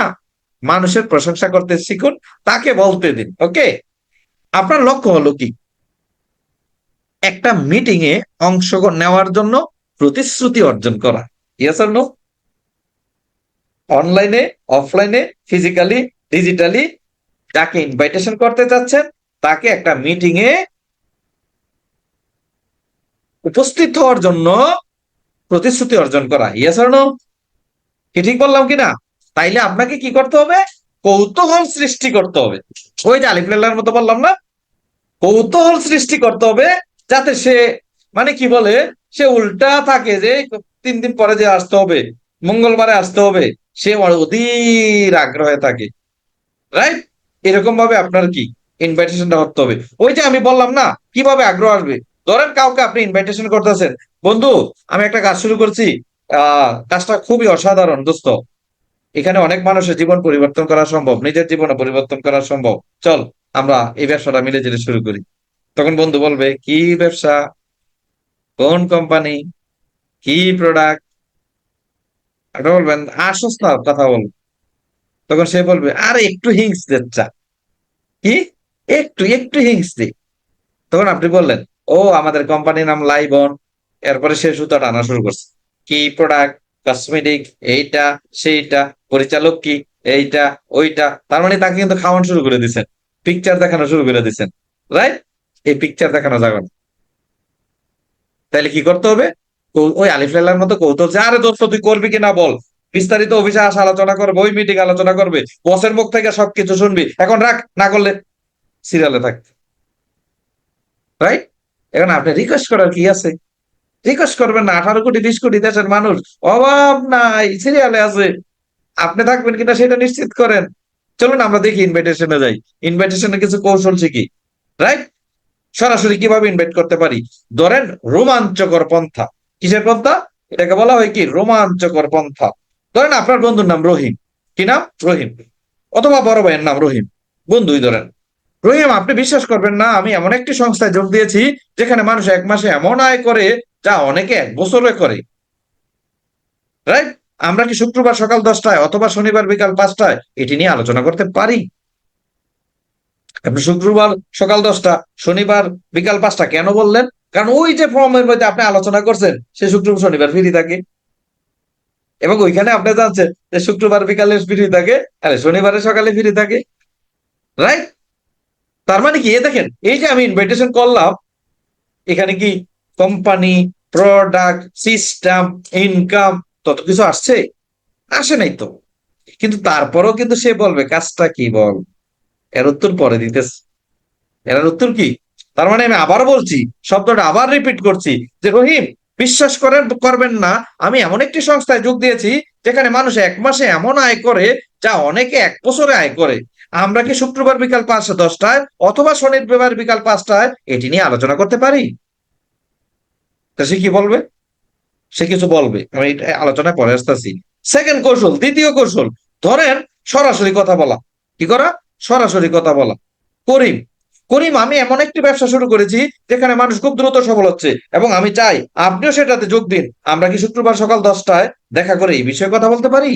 মানুষের প্রশংসা করতে শিখুন, তাকে বলতে দিন। ওকে, আপনার লক্ষ্য হলো কি? একটা মিটিং এ অংশ নেওয়ার জন্য প্রতিশ্রুতি অর্জন করা। Yes or no? অনলাইনে, অফলাইনে, ফিজিক্যালি, ডিজিটালি, যাকে ইনভাইটেশন করতে চাচ্ছেন তাকে একটা মিটিং এ উপস্থিত হওয়ার জন্য প্রতিশ্রুতি অর্জন করা। Yes or no? কি ঠিক বললাম কিনা? তাইলে আপনাকে কি করতে হবে? কৌতূহল সৃষ্টি করতে হবে। ওই যে আলিফ লাল্লাহর মতো বললাম না, কৌতূহল সৃষ্টি করতে হবে, যাতে সে, মানে কি বলে, সে উল্টা থাকে যে 3 দিন পরে যে আসতে হবে, মঙ্গলবারে আসতে হবে, সে অধীর আগ্রহে থাকে। রাইট? এরকম ভাবে আপনার কি ইনভাইটেশনটা করতে হবে। ওই যে আমি বললাম না, কিভাবে আগ্রহ আসবে। ধরেন কাউকে আপনি ইনভাইটেশন করতেছেন, বন্ধু আমি একটা কাজ শুরু করছি, কাজটা খুবই অসাধারণ দোস্ত, এখানে অনেক মানুষের জীবন পরিবর্তন করা সম্ভব, নিজের জীবনে পরিবর্তন করা সম্ভব, চল আমরা এই ব্যবসাটা মিলে ঝিলে শুরু করি। তখন বন্ধু বলবে, কি ব্যবসা, কোন কোম্পানি, কি প্রোডাক্ট? আপনি বলবেন, আসস না কথা বল। তখন সে বলবে, আরে একটু হিংস দিচ্ছা, কি, একটু একটু হিংস দি। তখন আপনি বললেন, ও আমাদের কোম্পানির নাম লাইবন। এরপরে সে সুতা টানা শুরু করছে, কি প্রোডাক্ট, কসমেটিক, এইটা সেইটা, পরিচালক কি, এইটা ওইটা। তার মানে তাকে কিন্তু খাওয়ানো শুরু করে দিচ্ছেন, পিকচার দেখানো শুরু করে দিচ্ছেন। রাইট? এই পিকচার দেখানো যাবে না। তাইলে কি করতে হবে? ওই আলিফ লাইলার মতো কৌতূহল যে, আরে দোস্ত তুই করবি কিনা বল, বিস্তারিত অফিসে আসা আলোচনা করবে, ওই মিটিং আলোচনা করবে, বসের মুখ থেকে সবকিছু শুনবি, এখন রাখ, না করলে সিরিয়ালে থাক। রাইট? এখন আপনি রিকোয়েস্ট করার কি আছে? রিকোয়েস্ট করবেন না, 18 কোটি 20 কোটি দেশের মানুষ, অভাব নাই, সিরিয়ালে আছে। আপনি থাকবেন কিনা সেটা নিশ্চিত করেন। চলুন আমরা দেখি, ইনভাইটেশনে যাই, ইনভাইটেশনের কিছু কৌশল শিখি। রাইট? সরাসরি কিভাবে ইনভাইট করতে পারি? ধরেন রোমাঞ্চকর পন্থা। কিসের পন্থা? এটাকে বলা হয় কি, রোমাঞ্চকর পন্থা। ধরেন আপনার বন্ধুর নাম রহিম। কি নাম? রহিম। অথবা বড় ভাইয়ের নাম রহিম। বন্ধুই ধরেন। রহিম, আপনি বিশ্বাস করবেন না, আমি এমন একটি সংস্থায় যোগ দিয়েছি যেখানে মানুষ 1 মাসে এমন আয় করে যা অনেকে 1 বছরে করে। রাইট? আমরা কি শুক্রবার সকাল 10টায় অথবা শনিবার বিকাল 5টায় এটি নিয়ে আলোচনা করতে পারি? আপনি শুক্রবার সকাল 10টা, শনিবার বিকাল 5টা কেন বললেন? কারণ ওই যে ফর্মের মধ্যে আপনি আলোচনা করছেন, সে শুক্রবার শনিবার ফ্রি থাকে, এবং ওইখানে আপনি জানছেন যে শুক্রবার বিকালে ফ্রি থাকে, আরে শনিবারে সকালে ফ্রি থাকে। রাইট? তার মানে কি, দেখেন এই যে আমি ইনভাইটেশন করলাম, এখানে কি কোম্পানি, প্রোডাক্ট, সিস্টেম, ইনকাম, তত কিছু আসছে? আসে নাই তো। কিন্তু তারপরেও কিন্তু সে বলবে, কাজটা কি বল? এর উত্তর পরে দিতেছে। এর উত্তর কি? তার মানে আমি আবার বলছি, শব্দটা আবার রিপিট করছি, যে রহিম, বিশ্বাস করেন করবেন না, আমি এমন একটি সংস্থায় যোগ দিয়েছি যেখানে মানুষ 1 মাসে এমন আয় করে যা অনেকে 1 বছরে আয় করে। আমরা কি শুক্রবার বিকাল 5:10টায় অথবা শনিবার বিকাল 5টায় এটি নিয়ে আলোচনা করতে পারি? তো সে কি বলবে? সে কিছু বলবে, আমি এটা আলোচনায় পরে আসতেছি। সেকেন্ড কৌশল, দ্বিতীয় কৌশল, ধরেন সরাসরি কথা বলা। কি করা? সরাসরি কথা বলা। করিম, করিম, আমি এমন একটি ব্যবসা শুরু করেছি যেখানে মানুষ খুব দ্রুত সফল হচ্ছে এবং আমি চাই আপনিও সেটাতে যোগ দিন। আমরা কি শুক্রবার সকাল 10টায় দেখা করে এই বিষয়ে কথা বলতে পারি?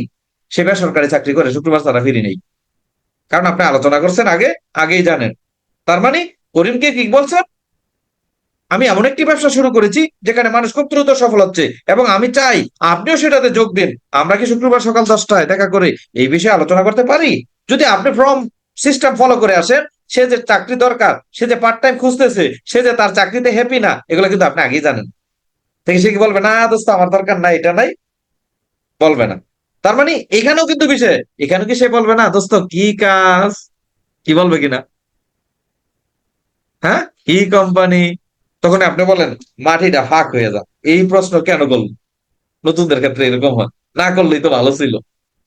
সে বেসরকারি চাকরি করে, শুক্রবার তারা ফিরে নেই, কারণ আপনি আলোচনা করছেন আগে, আগেই জানেন। তার মানে করিমকে কি বলছেন? আমি এমন একটি ব্যবসা শুরু করেছি যেখানে মানুষ খুব দ্রুত সফল হচ্ছে এবং আমি চাই আপনিও সেটাতে যোগ দিন। আমরা কি শুক্রবার সকাল 10টায় দেখা করে এই বিষয়ে আলোচনা করতে পারি? যদি আপনি ফর্ম সিস্টেম ফলো করে আসেন, সে যে চাকরি দরকার, সে যে পার্ট টাইম খুঁজতেছে, সে যে তার চাকরিতে হ্যাপি না, এগুলো কিন্তু আপনি আগেই জানেন। থেকে সে কি বলবে, না দোস্ত আমার দরকার নাই, এটা নাই, বলবে না। তার মানে এখানেও কিন্তু বিষয়, এখানে কি সে বলবে না দোস্ত কি কাজ, কি বলবে কিনা, হ্যাঁ কি কোম্পানি? তখন আপনি বলেন মাটিটা ফাঁক হয়ে যা, এই প্রশ্ন কেন করল? নতুনদের ক্ষেত্রে এরকম হয়, না করলেই তো ভালো ছিল,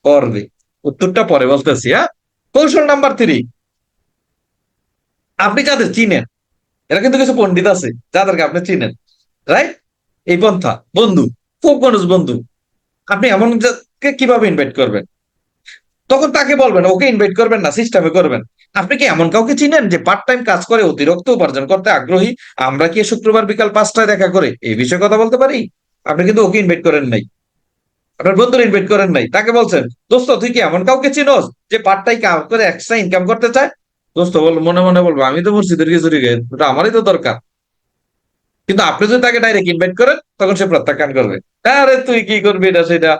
করবে। উত্তরটা পরে বলতেছি, হ্যাঁ। কৌশল নাম্বার 3, আপনি যাদের চিনেন, এরা কিন্তু কিছু পণ্ডিত আছে যাদেরকে আপনি চিনেন, রাইট? এই পন্থা, বন্ধু, খুব মানুষ বন্ধু, আপনি এমন কিভাবে ইনভাইট করবেন? তখন তাকে বলবেন, ওকে ইনভাইট করবেন না, সিস্টেমে করবেন। আপনি কি এমন কাউকে চিনেন যে পার্ট টাইম কাজ করে অতিরিক্ত উপার্জন করতে আগ্রহী? আমরা কি শুক্রবার বিকাল 5টায় দেখা করে এই বিষয়ে কথা বলতে পারি? আপনি কিন্তু ওকে ইনভাইট করেন নাই, আপনার বন্ধুর ইনভাইট করেন নাই, তাকে বলছেন দোস্ত তুই কি এমন কাউকে চিনোস যে পার্ট টাইম কাজ করে এক্সট্রা ইনকাম করতে চায়? দোস্ত মনে মনে বলবো, আমি তো মসজিদের খিচুড়ি খাই, ওটা আমারই তো দরকার। কিন্তু আপনি যদি তাকে ডাইরেক্ট ইনভাইট করেন, তখন সে প্রত্যাখ্যান করবে, আরে তুই কি করবি এটা সেটা,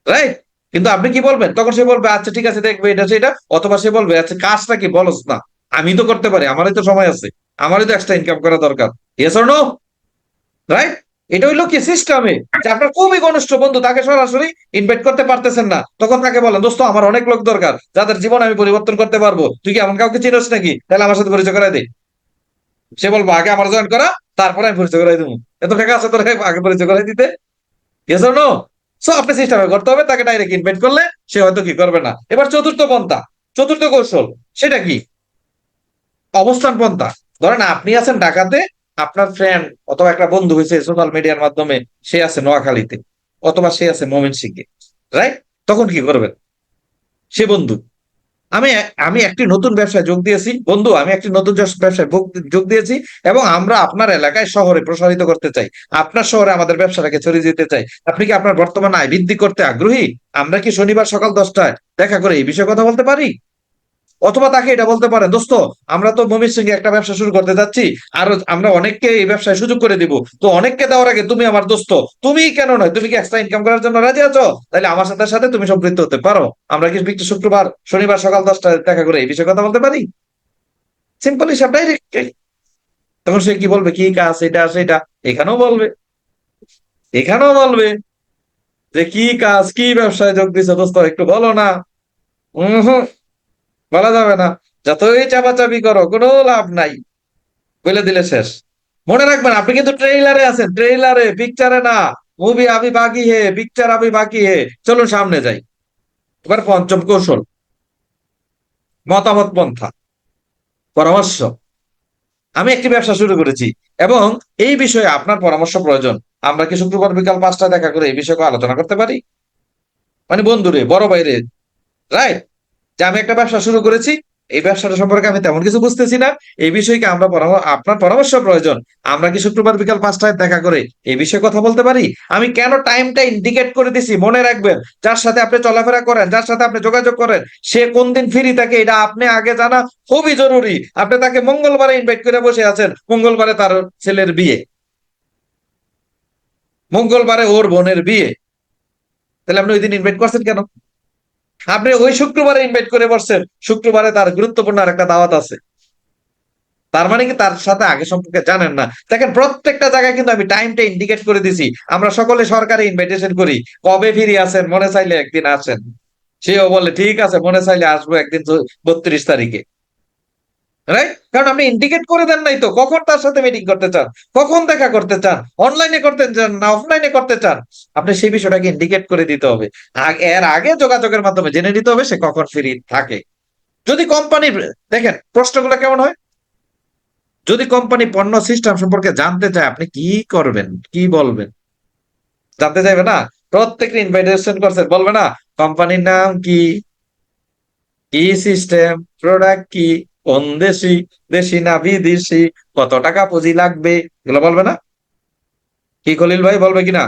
রাইট? কিন্তু আপনি কি বলবেন, তখন সে বলবে আচ্ছা ঠিক আছে দেখবে এটা সেটা, অথবা সে বলবে আচ্ছা কাজটা কি বলস না, আমি তো করতে পারি, আমারই তো সময় আছে, আমারই তো এক্সট্রা ইনকাম করা দরকার। Yes or no? রাইট? এটা হইলো কি সিস্টেমে, যে আপনার খুবই ঘনিষ্ঠ বন্ধু, তাকে সরাসরি ইনভাইট করতে পারতেছেন না, তখন তাকে বলেন দোস্ত আমার অনেক লোক দরকার যাদের জীবন আমি পরিবর্তন করতে পারবো, তুই কি এমন কাউকে চিনিস নাকি, তাহলে আমার সাথে পরিচয় করাই দে। সে বলবো আগে আমার জয়েন করা, তারপরে আমি পরিচয় করাই দেবো। এত টাকা আছে তোর আগে পরিচয় করাই দিতে? Yes or no? সো আপনি সিস্টেমে করতে হবে, তাকে ডাইরেক্ট ইনভাইট করলে সে হয়তো কি করবে না। এবার চতুর্থ পন্থা, চতুর্থ কৌশল, সেটা কি? অবস্থান পন্থা। ধরেন আপনি আছেন ঢাকাতে, আপনার ফ্রেন্ড অথবা একটা বন্ধু হয়েছে সোশ্যাল মিডিয়ার মাধ্যমে, সে আছে নোয়াখালীতে, অথবা সে আছে ময়মনসিংহে, রাইট? তখন কি করবেন? সে বন্ধু, আমি আমি একটি নতুন ব্যবসায় যোগ দিয়েছি বন্ধু, আমি একটি নতুন ব্যবসায় যোগ দিয়েছি, এবং আমরা আপনার এলাকায় শহরে প্রসারিত করতে চাই, আপনার শহরে আমাদের ব্যবসাটাকে ছড়িয়ে দিতে চাই। আপনি কি আপনার বর্তমান আয় বৃদ্ধি করতে আগ্রহী? আমরা কি শনিবার সকাল 10টায় দেখা করে এই বিষয়ে কথা বলতে পারি? অথবা তাকে এটা বলতে পারেন, দোস্ত আমরা তো ময়মনসিংহে একটা ব্যবসা শুরু করতে যাচ্ছি, আর আমরা অনেককে এই ব্যবসায় সুযোগ করে দিব, তো অনেককে দেওয়ার আগে তুমি আমার দোস্ত, তুমি কেন নয়, তুমি কি এক্সট্রা ইনকাম করার জন্য রাজি আছো? তাহলে আমার সাথে সাথে তুমি সম্পৃক্ত হতে পারো, আমরা কি শুক্রবার শনিবার সকাল 10টায় দেখা করে এই বিষয়ে কথা বলতে পারি? সিম্পল হিসাব, ডাইরেক্ট। তখন সে কি বলবে, কি কাজ এটা সেটা, এখানেও বলবে, এখানেও বলবে যে কি কাজ, কি ব্যবসায় যোগ দিছো দোস্ত, একটু বলো না। হম, বলা যাবে না, যতই চাপাচাপি করো কোনো লাভ নাই, বলে দিলে শেষ। মনে রাখবেন আপনি কিন্তু ট্রেইলারে আছেন, ট্রেইলারে, পিকচারে না। মুভি আবি বাকি হে, পিকচার আবি বাকি হে, চলুন সামনে যাই। এবার পঞ্চম কৌশল, মতামত পন্থা, পরামর্শ। আমি একটি ব্যবসা শুরু করেছি এবং এই বিষয়ে আপনার পরামর্শ প্রয়োজন, আমরা কি শুক্রবার বিকাল 5টায় দেখা করে এই বিষয়ে আলোচনা করতে পারি? মানে বন্ধুরে, বড় ভাইরে, রাইট? যে আমি একটা ব্যবসা শুরু করেছি, এই ব্যবসাটা সম্পর্কে আমি তেমন কিছু বুঝতেছি না, এই বিষয়ে কি আমরা আপনার পরামর্শ প্রয়োজন, আমরা কি শুক্রবার বিকাল 5টায় দেখা করে এই বিষয়ে কথা বলতে পারি? আমি কেন টাইমটা ইন্ডিকেট করে দিছি, মনে রাখবেন, যার সাথে আপনি চলাফেরা করেন, যার সাথে আপনি যোগাযোগ করেন, সে কোন দিন ফ্রি থাকে এটা আপনি আগে জানা খুবই জরুরি। আপনি তাকে মঙ্গলবারে ইনভাইট করে বসে আছেন, মঙ্গলবারে তার ছেলের বিয়ে, মঙ্গলবারে ওর বোনের বিয়ে, তাহলে আপনি ওই দিন ইনভাইট করছেন কেন? আপনি ওই শুক্রবারে ইনভাইট করে বসছেন, শুক্রবারে তার গুরুত্বপূর্ণ আর একটা দাওয়াত আছে, তার মানে কি তার সাথে আগে সম্পর্কে জানেন না? দেখেন প্রত্যেকটা জায়গায় কিন্তু আমি টাইমটা ইন্ডিকেট করে দিছি। আমরা সকলে সরকারি ইনভাইটেশন করি, কবে ফ্রি আছেন, মনে চাইলে একদিন আসেন, সেও বলে ঠিক আছে মনে চাইলে আসবো একদিন, 32 তারিখে, রাইট? কারণ আপনি ইন্ডিকেট করে দেন নাই তো কখন তার সাথে মিটিং করতে চান, কখন দেখা করতে চান, অনলাইনে করতে চান না অফলাইনে করতে চান, আপনি সেই বিষয়টাকে ইন্ডিকেট করে দিতে হবে। এর আগে যোগাযোগের মাধ্যমে জেনে নিতে হবে সে কখন ফ্রি থাকে। যদি কোম্পানি, দেখেন প্রশ্নগুলো কেমন হয়, যদি কোম্পানি পণ্য সিস্টেম সম্পর্কে জানতে চায়, আপনি কি করবেন, কি বলবেন? জানতে চাইবে না? প্রত্যেককে ইনভাইটেশন করছেন, বলবে না কোম্পানির নাম কি, কি সিস্টেম, প্রোডাক্ট কি, কোন দেশি, দেশি না বিদেশি, কত টাকা পুঁজি লাগবে, এগুলো বলবে না? কি খলিল ভাই, বলবে কিনা?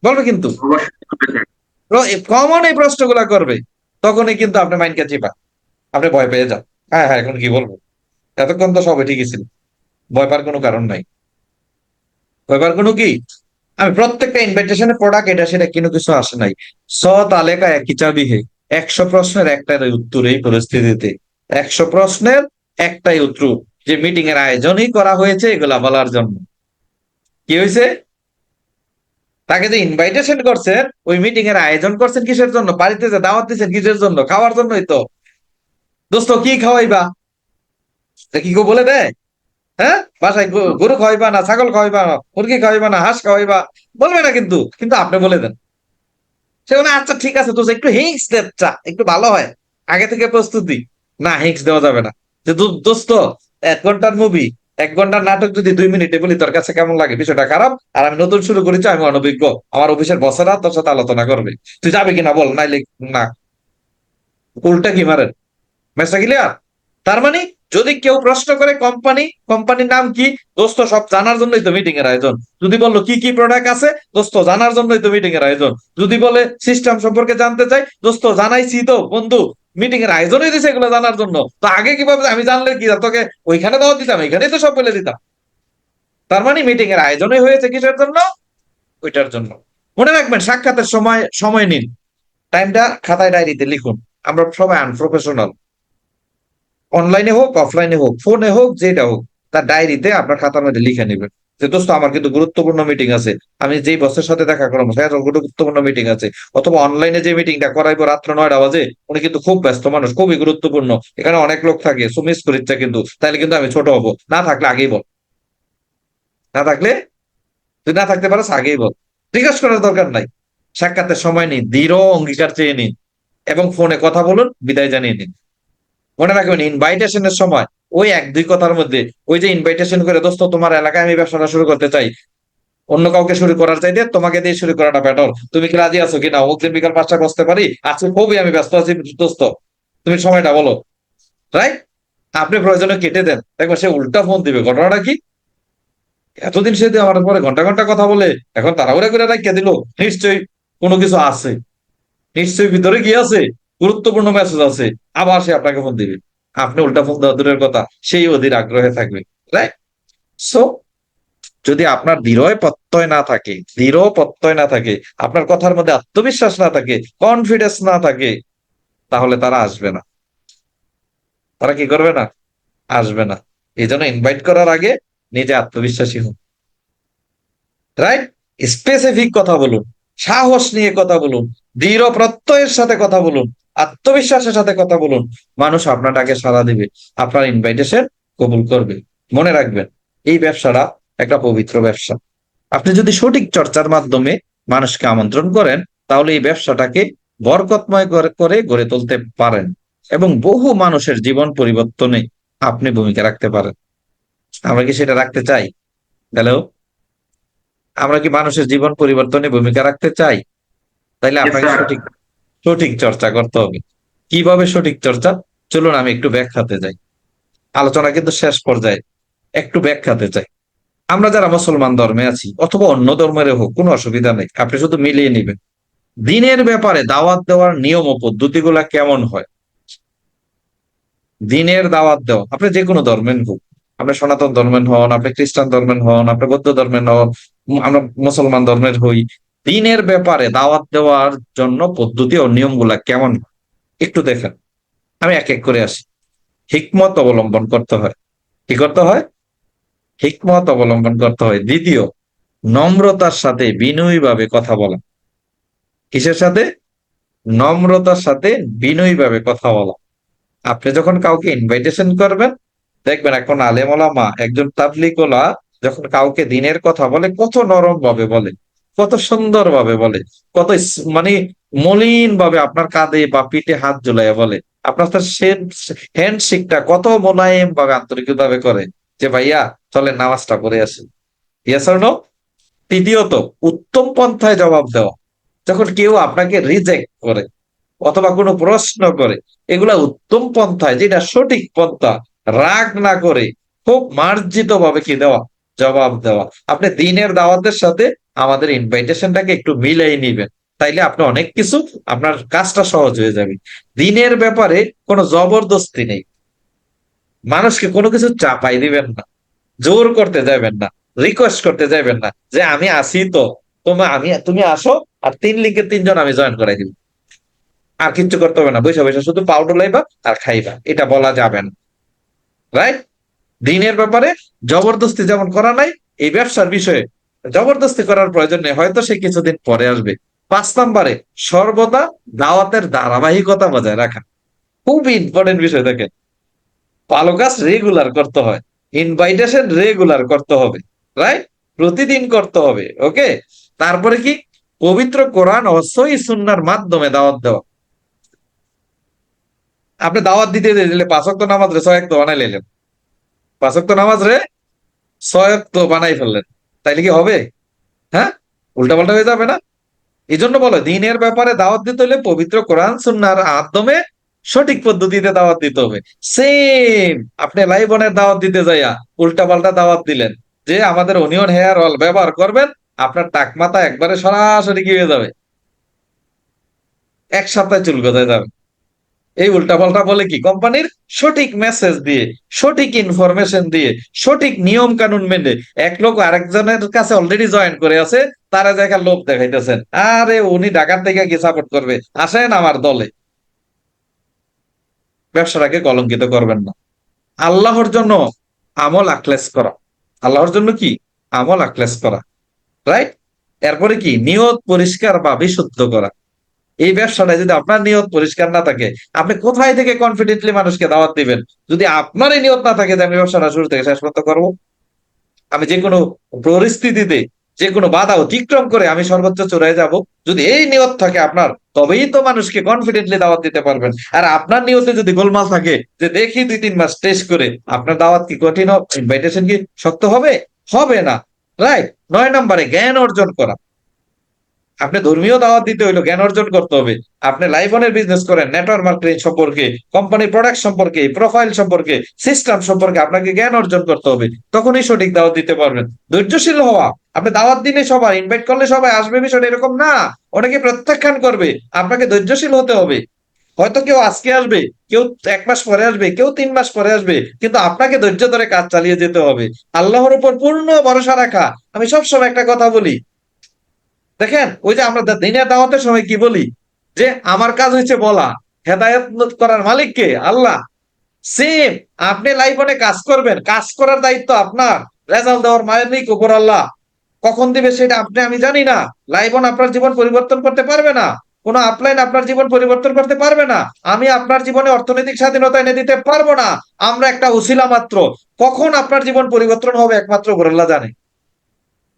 বলবে কিন্তু, অবশ্যই। কমন এই প্রশ্নগুলা করবে। তখনই কিন্তু আপনি মাইন্ডকে চিপা, আপনি ভয় পেয়ে যান, হ্যাঁ হ্যাঁ এখন কি বলবো, এতক্ষণ তো সবাই ঠিকই ছিল, ভয় পাওয়ার কোনো কারণ নাই। ভয় পাওয়ার কোনো কি, আমি প্রত্যেকটা ইনভাইটেশনের প্রোডাক্ট এটা সেটা কোনো কিছু আসে নাই, স তালে কা একই চাবি হে, 100 প্রশ্নের একটাই উত্তর এই পরিস্থিতিতে। 100 প্রশ্নের একটাই উত্তর, যে মিটিং এর আয়োজনই করা হয়েছে এগুলা বলার জন্য। কি হয়েছে? তাকে যে ইনভাইটেশন করছেন, ওই মিটিং এর আয়োজন করছেন কিসের জন্য? বাড়িতে যে দাওয়াত দিচ্ছেন কিসের জন্য? খাওয়ার জন্যই তো। দোস্ত কি খাওয়াইবা? তা কি কেউ বলে দেয়? হ্যাঁ, বাসায় গরু খাওয়াইবা না ছাগল খাওয়াইবা না মুরগি খাওয়াইবা না হাঁস খাওয়াইবা? বলবে না, কিন্তু কিন্তু আপনি বলে দেন। সে বলে আচ্ছা ঠিক আছে, তো একটু হিংস দে, চা একটু ভালো হয়, আগে থেকে প্রস্তুতি। না, হিংস দেওয়া যাবে না। যে দোস্ত, 1 ঘন্টার মুভি, 1 ঘন্টার নাটক যদি 2 মিনিটে বলি তোর কাছে কেমন লাগে? বিষয়টা খারাপ, আর আমি নতুন শুরু করেছি, আমি অনভিজ্ঞ, আমার অফিসের বসেরা তোর সাথে আলোচনা করবে, তুই যাবে কিনা বল, নাইলে না। উল্টা কি মারেন? ম্যাচটা ক্লিয়ার? তার মানে যদি কেউ প্রশ্ন করে কোম্পানির নাম কি, দোস্ত সব জানার জন্যই তো মিটিং এর আয়োজন। যদি বললো কি কি প্রোডাক্ট আছে, দোস্ত জানার জন্যই তো মিটিং এর আয়োজন। যদি বলে সিস্টেম সম্পর্কে জানতে চাই, দোস্ত জানাইছি তো বন্ধু, মিটিং এর আয়োজনই দিছে এগুলো জানার জন্য। তো আগে কিভাবে আমি জানলে কি তোকে ওইখানে দাওয়াত দিতাম, এখানেই তো সব বলে দিতাম। তার মানে মিটিং এর আয়োজনই হয়েছে কিসের জন্য? ওইটার জন্য। মনে রাখবেন, সাক্ষাতের সময় সময় নিন, টাইমটা খাতায় ডায়েরিতে লিখুন। আমরা সবাই আনপ্রফেশনাল, অনলাইনে হোক অফলাইনে হোক ফোনে হোক যেটা হোক, তার ডায়েরিতে আপনার খাতার মধ্যে লিখে নেবেন যে দোস্ত আমার কিন্তু গুরুত্বপূর্ণ মিটিং আছে, আমি যেই বসের সাথে দেখা করবো হ্যাঁ গুরুত্বপূর্ণ মিটিং আছে। অথবা অনলাইনে যে মিটিংটা করাইবো রাত্র 9টা বাজে, উনি কিন্তু খুব ব্যস্ত মানুষ, খুবই গুরুত্বপূর্ণ, এখানে অনেক লোক থাকে, সো মিস করিচ্ছে কিন্তু, তাইলে কিন্তু আমি ছোট হবো। না থাকলে আগেই বল, না থাকলে, তুই না থাকতে পারো আগেই বল, জিজ্ঞাসা করার দরকার নাই। সাক্ষাতের সময় নিন, দৃঢ় অঙ্গীকার চেয়ে নিন, এবং ফোনে কথা বলুন, বিদায় জানিয়ে নিন। মনে রাখবেন, ইনভাইটেশনের সময় ওই 1-2 কথার মধ্যে, ওই যে ইনভাইটেশন করে দোস্ত তোমার এলাকায় আমি ব্যবসাটা শুরু করতে চাই, অন্য কাউকে শুরু করার চাইতে তোমাকে দিয়ে শুরু করাটা বেটার, তুমি কি রাজি আছো কিনা? অগ্রিম বিকাল 5টায় বসতে পারি, আজকে খুবই আমি ব্যস্ত আছি দোস্ত, তুমি সময়টা বলো। রাইট? আপনি প্রয়োজনে কেটে দেন, দেখবেন সে উল্টা ফোন দিবে। ঘটনাটা কি? এতদিন সে দিয়ে আমার পরে ঘন্টা ঘন্টা কথা বলে, এখন তাড়াহুড়া করে রাখিয়ে দিল, নিশ্চয়ই কোনো কিছু আছে, নিশ্চয়ই ভিতরে কি আছে, গুরুত্বপূর্ণ মেসেজ আছে। আবার সে আপনাকে ফোন দিবে, আপনি উল্টা ফোন দেওয়া দূরের কথা, সেই অধীর আগ্রহে থাকবে। রাইট? সো যদি আপনার দৃঢ় প্রত্যয় না থাকে, আপনার কথার মধ্যে আত্মবিশ্বাস না থাকে, কনফিডেন্স না থাকে, তাহলে তারা আসবে না। তারা কি করবে না? আসবে না। এই জন্য ইনভাইট করার আগে নিজে আত্মবিশ্বাসী হন। রাইট? স্পেসিফিক কথা বলুন, সাহস নিয়ে কথা বলুন, দৃঢ় প্রত্যয়ের সাথে কথা বলুন, আত্মবিশ্বাসের সাথে কথা বলুন। মানুষ আপনাটাকে সাড়া দিবে, আপনার ইনভাইটেশন কবুল করবে। মনে রাখবেন, এই ব্যবসাটা একটা পবিত্র ব্যবসা। আপনি যদি সঠিক চর্চার মাধ্যমে মানুষকে আমন্ত্রণ করেন, তাহলে এই ব্যবসাটাকে বরকতময় করে গড়ে তুলতে পারেন, এবং বহু মানুষের জীবন পরিবর্তনে আপনি ভূমিকা রাখতে পারেন। আমরা কি সেটা রাখতে চাই? হ্যালো? আমরা কি মানুষের জীবন পরিবর্তনে ভূমিকা রাখতে চাই? তাইলে ইয়েস আপনাকে স্যার। সঠিক সঠিক চর্চা করতে হবে। কিভাবে সঠিক চর্চা? চলুন আমি একটু ব্যাখ্যাতে যাই। আলোচনা কিন্তু শেষ পর্যায়ে, একটু ব্যাখ্যাতে চাই। আমরা যারা মুসলমান ধর্মে আছি অথবা অন্য ধর্মের হোক, কোনো অসুবিধা নেই, আপনি শুধু মিলিয়ে নিবেন। দিনের ব্যাপারে দাওয়াত দেওয়ার নিয়ম ও পদ্ধতিগুলা কেমন হয়? দিনের দাওয়াত দেওয়া, আপনি যে কোনো ধর্মের হোক, আপনি সনাতন ধর্মের হন, আপনি খ্রিস্টান ধর্মের হন, আপনি বৌদ্ধ ধর্মের হন, আমরা মুসলমান ধর্মের হই, দিনের ব্যাপারে দাওয়াত দেওয়ার জন্য পদ্ধতি ও নিয়মগুলা কেমন হয়? একটু দেখেন, আমি এক এক করে আসি। হিকমত অবলম্বন করতে হয়। কি করতে হয়? হিকমত অবলম্বন করতে হয়। দ্বিতীয়, নম্রতার সাথে বিনয়ীভাবে কথা বলা। কিসের সাথে? নম্রতার সাথে বিনয়ীভাবে কথা বলা। আপনি যখন কাউকে ইনভাইটেশন করবেন, দেখবেন এখন আলেম ওলামা, একজন তাবলীগ ওয়ালা যখন কাউকে দিনের কথা বলে, কত নরম ভাবে বলে, কত সুন্দর ভাবে বলে, কত মানে মলিন ভাবে আপনার কাঁধে বা পিঠে হাত ঝুলাইয়া বলে। আপনার তার হ্যান্ডশেকটা কত মোলায়েম ভাবে আন্তরিক ভাবে করে, যে ভাইয়া চলে নামাজটা পড়ে আসি। Yes or no? তৃতীয়ত, উত্তম পন্থায় জবাব দেওয়া। যখন কেউ আপনাকে রিজেক্ট করে অথবা কোনো প্রশ্ন করে, এগুলা উত্তম পন্থায়, যেটা সঠিক পন্থা, রাগ না করে খুব মার্জিত ভাবে কি দেওয়া, জবাব দেওয়া। আপনি দিনের দাওয়াতের সাথে আমাদের ইনভাইটেশনটাকে একটু মিলাই নিবেন, তাইলে আপনি অনেক কিছু, আপনার কাজটা সহজ হয়ে যাবে। দিনের ব্যাপারে কোনো জবরদস্তি নেই, মানুষকে কোনো কিছু চাপাই দিবেন না, জোর করতে যাবেন না, রিকোয়েস্ট করতে যাবেন না যে আমি আসি তো, তুমি আসো, আর 3 লিঙ্কের 3জন আমি জয়েন করাই দিব। আর কিচ্ছু করতে হবে না, বৈশা বৈশা শুধু পাউডার লাইবা আর খাইবা, এটা বলা যাবে না। রাইট? দিনের ব্যাপারে জবরদস্তি যেমন করা নাই, এই ব্যবসার বিষয়ে জবরদস্তি করার প্রয়োজন নেই, হয়তো সে কিছুদিন পরে আসবে। 5 নম্বরে, সর্বদা দাওয়াতের ধারাবাহিকতা বজায় রাখা, খুবই ইম্পর্টেন্ট বিষয়। দেখেন, ভালো কাজ রেগুলার করতে হয়, ইনভাইটেশন রেগুলার করতে হবে, রাইট? প্রতিদিন করতে হবে। ওকে? তারপরে কি, পবিত্র কোরআন ও সহিহ সুন্নাহর মাধ্যমে দাওয়াত দেওয়া। আপনি দাওয়াত দিতে দিলে 5 ওয়াক্ত নামাজ রে 6 ওয়াক্ত বানাই লাইলেন, 5 ওয়াক্ত নামাজ রে 6 ওয়াক্ত বানাই ফেললেন, তাইলে কি হবে? হ্যাঁ, উল্টাপাল্টা হয়ে যাবে না? এই জন্য বলো, দিনের ব্যাপারে দাওয়াত দিতে হলে পবিত্র কোরআন সুন্নাহর মাধ্যমে সঠিক পদ্ধতিতে দাওয়াত দিতে হবে। সেম, আপনি লাইবনের দাওয়াত দিতে যাইয়া উল্টাপাল্টা দাওয়াত দিলেন যে আমাদের অনিয়ন হেয়ার অয়েল ব্যবহার করবেন, আপনার টাক মাথা একবারে সরাসরি কি হয়ে যাবে, 1 সপ্তাহে চুল গজায় যাবে। এই উল্টাপাল্টা বলে কি, কোম্পানির সঠিক মেসেজ দিয়ে, সঠিক ইনফরমেশন দিয়ে, সঠিক নিয়ম কানুন মেনে, এক লোক আরেকজনের কাছে অলরেডি জয়েন করে আছে, তারা দেখা লোভ দেখাইতেছেন, আরে উনি ঢাকার থেকে কি সাপোর্ট করবে, আসেন আমার দলে। ব্যবসাটাকে কলঙ্কিত করবেন না। আল্লাহর জন্য আমল আখলেস করা, আল্লাহর জন্য কি, আমল আখলেস করা, রাইট? এরপরে কি, নিয়ত পরিষ্কার বা বিশুদ্ধ করা। এই ব্যবসাটায় যদি আপনার নিয়ত পরিষ্কার না থাকে, আপনি কোথায় থেকে কনফিডেন্টলি মানুষকে দাওয়াত দিবেন, যদি আপনারই নিয়ত না থাকে যে আমি ব্যবসাটা শুরু থেকে শেষ পর্যন্ত করবো, আমি যে কোনো পরিস্থিতিতে যে কোনো বাধা অতিক্রম করে আমি সর্বোচ্চ চূড়ায় যাব, যদি এই নিয়ত থাকে আপনার, তবেই তো মানুষকে কনফিডেন্টলি দাওয়াত দিতে পারবেন। আর আপনার নিয়তে যদি গোলমাল থাকে যে দেখি 2-3 মাস টেস্ট করে, আপনার দাওয়াত কি কঠিন হবে, ইনভাইটেশন কি শক্ত হবে? হবে না। রাইট? 9 নম্বরে, জ্ঞান অর্জন করা। আপনি ধর্মীয় দাওয়াত দিতে হইলো জ্ঞান অর্জন করতে হবে। আপনি লাইভনের বিজনেস করেন, নেটওয়ার্ক মার্কেটিং সম্পর্কে, কোম্পানির প্রোডাক্ট সম্পর্কে, প্রোফাইল সম্পর্কে, সিস্টেম সম্পর্কে আপনাকে জ্ঞান অর্জন করতে হবে, তখনই সঠিক দাওয়াত দিতে পারবেন। ধৈর্যশীল হওয়া, আপনি দাওয়াত দিলে সবাই, ইনভাইট করলে সবাই আসবে বিষয়টা এরকম না, অনেকে প্রত্যাখ্যান করবে, আপনাকে ধৈর্যশীল হতে হবে। হয়তো কেউ আজকে আসবে, কেউ 1 মাস পরে আসবে, কেউ 3 মাস পরে আসবে, কিন্তু আপনাকে ধৈর্য ধরে কাজ চালিয়ে যেতে হবে। আল্লাহর উপর পূর্ণ ভরসা রাখা। আমি সবসময় একটা কথা বলি, দেখেন ওই যে আমরা দিনের দাওয়াতের সময় কি বলি, যে আমার কাজ হচ্ছে বলা, হেদায়েত করার মালিক কে? আল্লাহ। সেম, আপনি লাইফনে কাজ করবেন, কাজ করার দায়িত্ব আপনার, রেজাল্ট দেওয়ার মালিক উপর আল্লাহ। কখন দিবে সেটা আপনি আমি জানি না। লাইফন আপনার জীবন পরিবর্তন করতে পারবে না, কোন আপলাইন আপনার জীবন পরিবর্তন করতে পারবে না, আমি আপনার জীবনে অর্থনৈতিক স্বাধীনতা এনে দিতে পারবো না, আমরা একটা উসিলা মাত্র। কখন আপনার জীবন পরিবর্তন হবে একমাত্র উপর আল্লাহ জানে।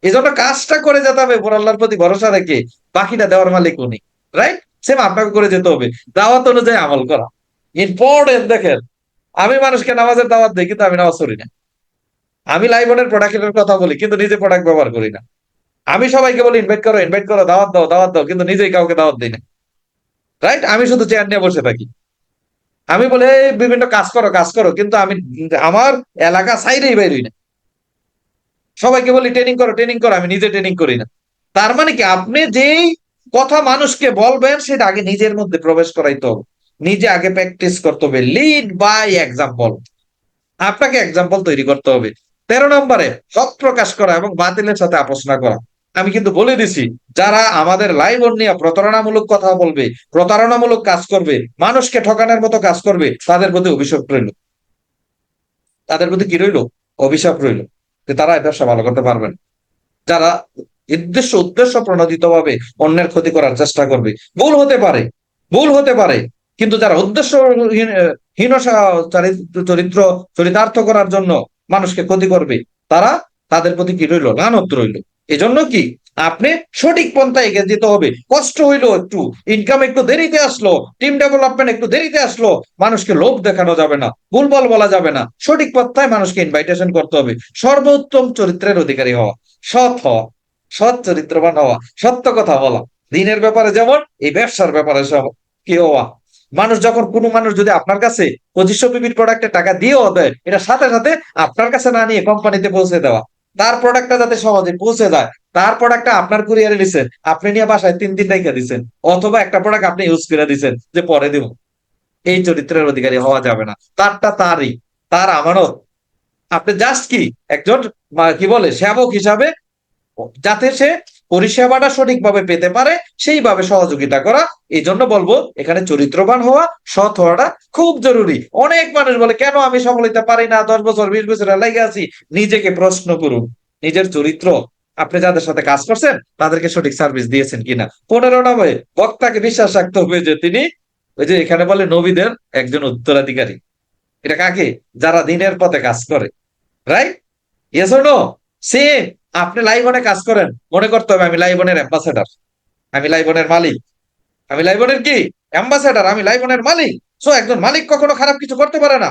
এই জন্য কাজটা করে যেতে হবে উপর আল্লাহর প্রতি ভরসা রেখে, বাকিটা দেওয়ার মালিক উনি। রাইট? সেম আপনাকে করে যেতে হবে, দাওয়াত অনুযায়ী আমল করা ইম্পর্টেন্ট। দেখেন, আমি মানুষকে নামাজের দাওয়াত দিই, কিন্তু আমি নামাজ পড়ি না। আমি লাইভনের প্রোডাক্টের কথা বলি, কিন্তু নিজে প্রোডাক্ট ব্যবহার করি না। আমি সবাইকে বলি ইনভাইট করো, ইনভাইট করো, দাওয়াত দাও, দাওয়াত দাও, কিন্তু নিজেই কাউকে দাওয়াত দিই না। রাইট? আমি শুধু চেয়ার নিয়ে বসে থাকি। আমি বলে বিভিন্ন কাজ করো, কাজ করো, কিন্তু আমি আমার এলাকা সাইডেই বাইরই না। সবাইকে বলি ট্রেনিং করো, ট্রেনিং করো, আমি নিজে ট্রেনিং করি না। তার মানে কি, আপনি যেই কথা মানুষকে বলবেন সেটা আগে নিজের মধ্যে প্রবেশ করাইতে হবে, নিজে আগে প্র্যাকটিস করতে হবে, লিড বাই এক্সাম্পল। আপনাকে এক্সাম্পল তৈরি করতে হবে। 13 নম্বরে, সৎ প্রকাশ করা এবং বাতিলের সাথে আপোষ না করা। আমি কিন্তু বলে দিছি, যারা আমাদের লাইভ অন নিয়ে প্রতারণামূলক কথা বলবে, প্রতারণামূলক কাজ করবে, মানুষকে ঠকানোর মতো কাজ করবে, তাদের প্রতি অভিশাপ রইল। তাদের প্রতি কি রইল? অভিশাপ রইল, যে তারা এই ব্যবসা ভালো করতে পারবেন। যারা উদ্দেশ্য প্রণোদিত ভাবে অন্যের ক্ষতি করার চেষ্টা করবে, ভুল হতে পারে, ভুল হতে পারে, কিন্তু যারা উদ্দেশ্য চরিত্র চরিতার্থ করার জন্য মানুষকে ক্ষতি করবে, তারা, তাদের প্রতি কি রইল? লানত রইল। এজন্য কি, আপনি সঠিক পন্থায় এগিয়ে যেতে হবে। কষ্ট হইলো একটু, ইনকাম একটু দেরিতে আসলো, টিম ডেভেলপমেন্ট একটু দেরিতে আসলো, মানুষকে লোভ দেখানো যাবে না, ভুলভাল বলা যাবে না, সঠিক পন্থায় মানুষকে ইনভাইটেশন করতে হবে। সর্বোত্তম চরিত্রের অধিকারী হওয়া, সৎ হওয়া, সৎ চরিত্রবান হওয়া, সত্য কথা বলা, দিনের ব্যাপারে যেমন এই ব্যবসার ব্যাপারে সব কি হওয়া। মানুষ যখন, কোনো মানুষ যদি আপনার কাছে 2500 প্রোডাক্টের টাকা দিয়েও দেয়, এটা সাথে সাথে আপনার কাছে না নিয়ে কোম্পানিতে পৌঁছে দেওয়া, তার প্রোডাক্টটা যাতে সহজে পৌঁছে যায়। তার প্রোডাক্টটা আপনার কুরিয়ারে নিছেন, আপনি নিয়ে বাসায় 3 দিন রেখে দিচ্ছেন, অথবা একটা প্রোডাক্ট আপনি ইউজ করে দিচ্ছেন যে পরে দিব। এই চরিত্রের অধিকারী হওয়া যাবে না। তারটা তারই, তার আমানত। আপনি জাস্ট কি একজন কি বলে সেবক হিসাবে, যাতে সে পরিষেবাটা সঠিকভাবে পেতে পারে সেইভাবে সহযোগিতা করা। এই জন্য বলবো এখানে চরিত্রবান হওয়া, সৎ হওয়াটা খুব জরুরি। অনেক মানুষ বলে কেন আমি সফল হইতে পারি না, 10 বছর 20 বছর লেগে আছি। নিজেকে প্রশ্ন করুন, নিজের চরিত্র, আপনি যাদের সাথে কাজ করছেন তাদেরকে সঠিক সার্ভিস দিয়েছেন কিনা। 15 নম্বরে বক্তাকে বিশ্বাস রাখতে হবে যে তিনি ওই যে এখানে বলে নবীদের একজন উত্তরাধিকারী। এটা কাকে? যারা দিনের পথে কাজ করে, right? Yes or no? Same. আপনি লাইবনে কাজ করেন, মনে করতে হবে আমি লাইবনের অ্যাম্বাসেডর, আমি লাইবনের মালিক, আমি লাইবনের কি অ্যাম্বাসেডর, আমি লাইবনের মালিক। সো একজন মালিক কখনো খারাপ কিছু করতে পারে না,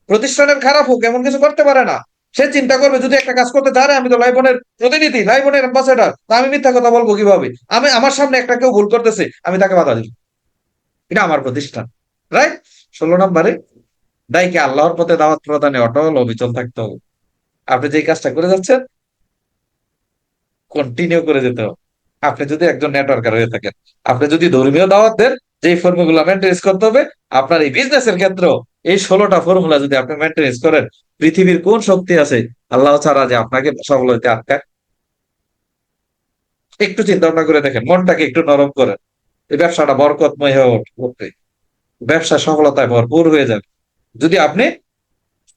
প্রতিষ্ঠানের খারাপ হোক এমন কিছু করতে পারে না। সে চিন্তা করবে যদি একটা কাজ করতে চায় আমি তো লাইবনের প্রতিনিধি, লাইবনের অ্যাম্বাসেডর, তা আমি মিথ্যা কথা বলবো কিভাবে? আমি আমার সামনে একটা কেউ ভুল করতেছে আমি তাকে বাধা দিই, এটা আমার প্রতিষ্ঠান, রাইট? 16 নম্বরে দায়কে আল্লাহর পথে দাওয়াত প্রদানে অটল অবিচল থাকতে হবে। আপনি যে কাজটা করে যাচ্ছেন কন্টিনিউ করে যেতে হবে। আপনি যদি একজন নেটওয়ার্কার হয়ে থাকেন, আপনি যদি ধর্মীয় দাওয়াত দেন, যে ফর্মুলা মেনটেন করতে হবে আপনার এই বিজনেসের ক্ষেত্রেও, এই 16টা ফর্মুলা যদি আপনি মেনটেন করেন, পৃথিবীর কোন শক্তি আছে আল্লাহ ছাড়া যে আপনাকে সফল হইতে আটকায়? একটু চিন্তা ভাবনা করে দেখেন, মনটাকে একটু নরম করেন। এই ব্যবসাটা বরকতময় হয়ে উঠবে, ব্যবসা সফলতায় ভরপুর হয়ে যাবে যদি আপনি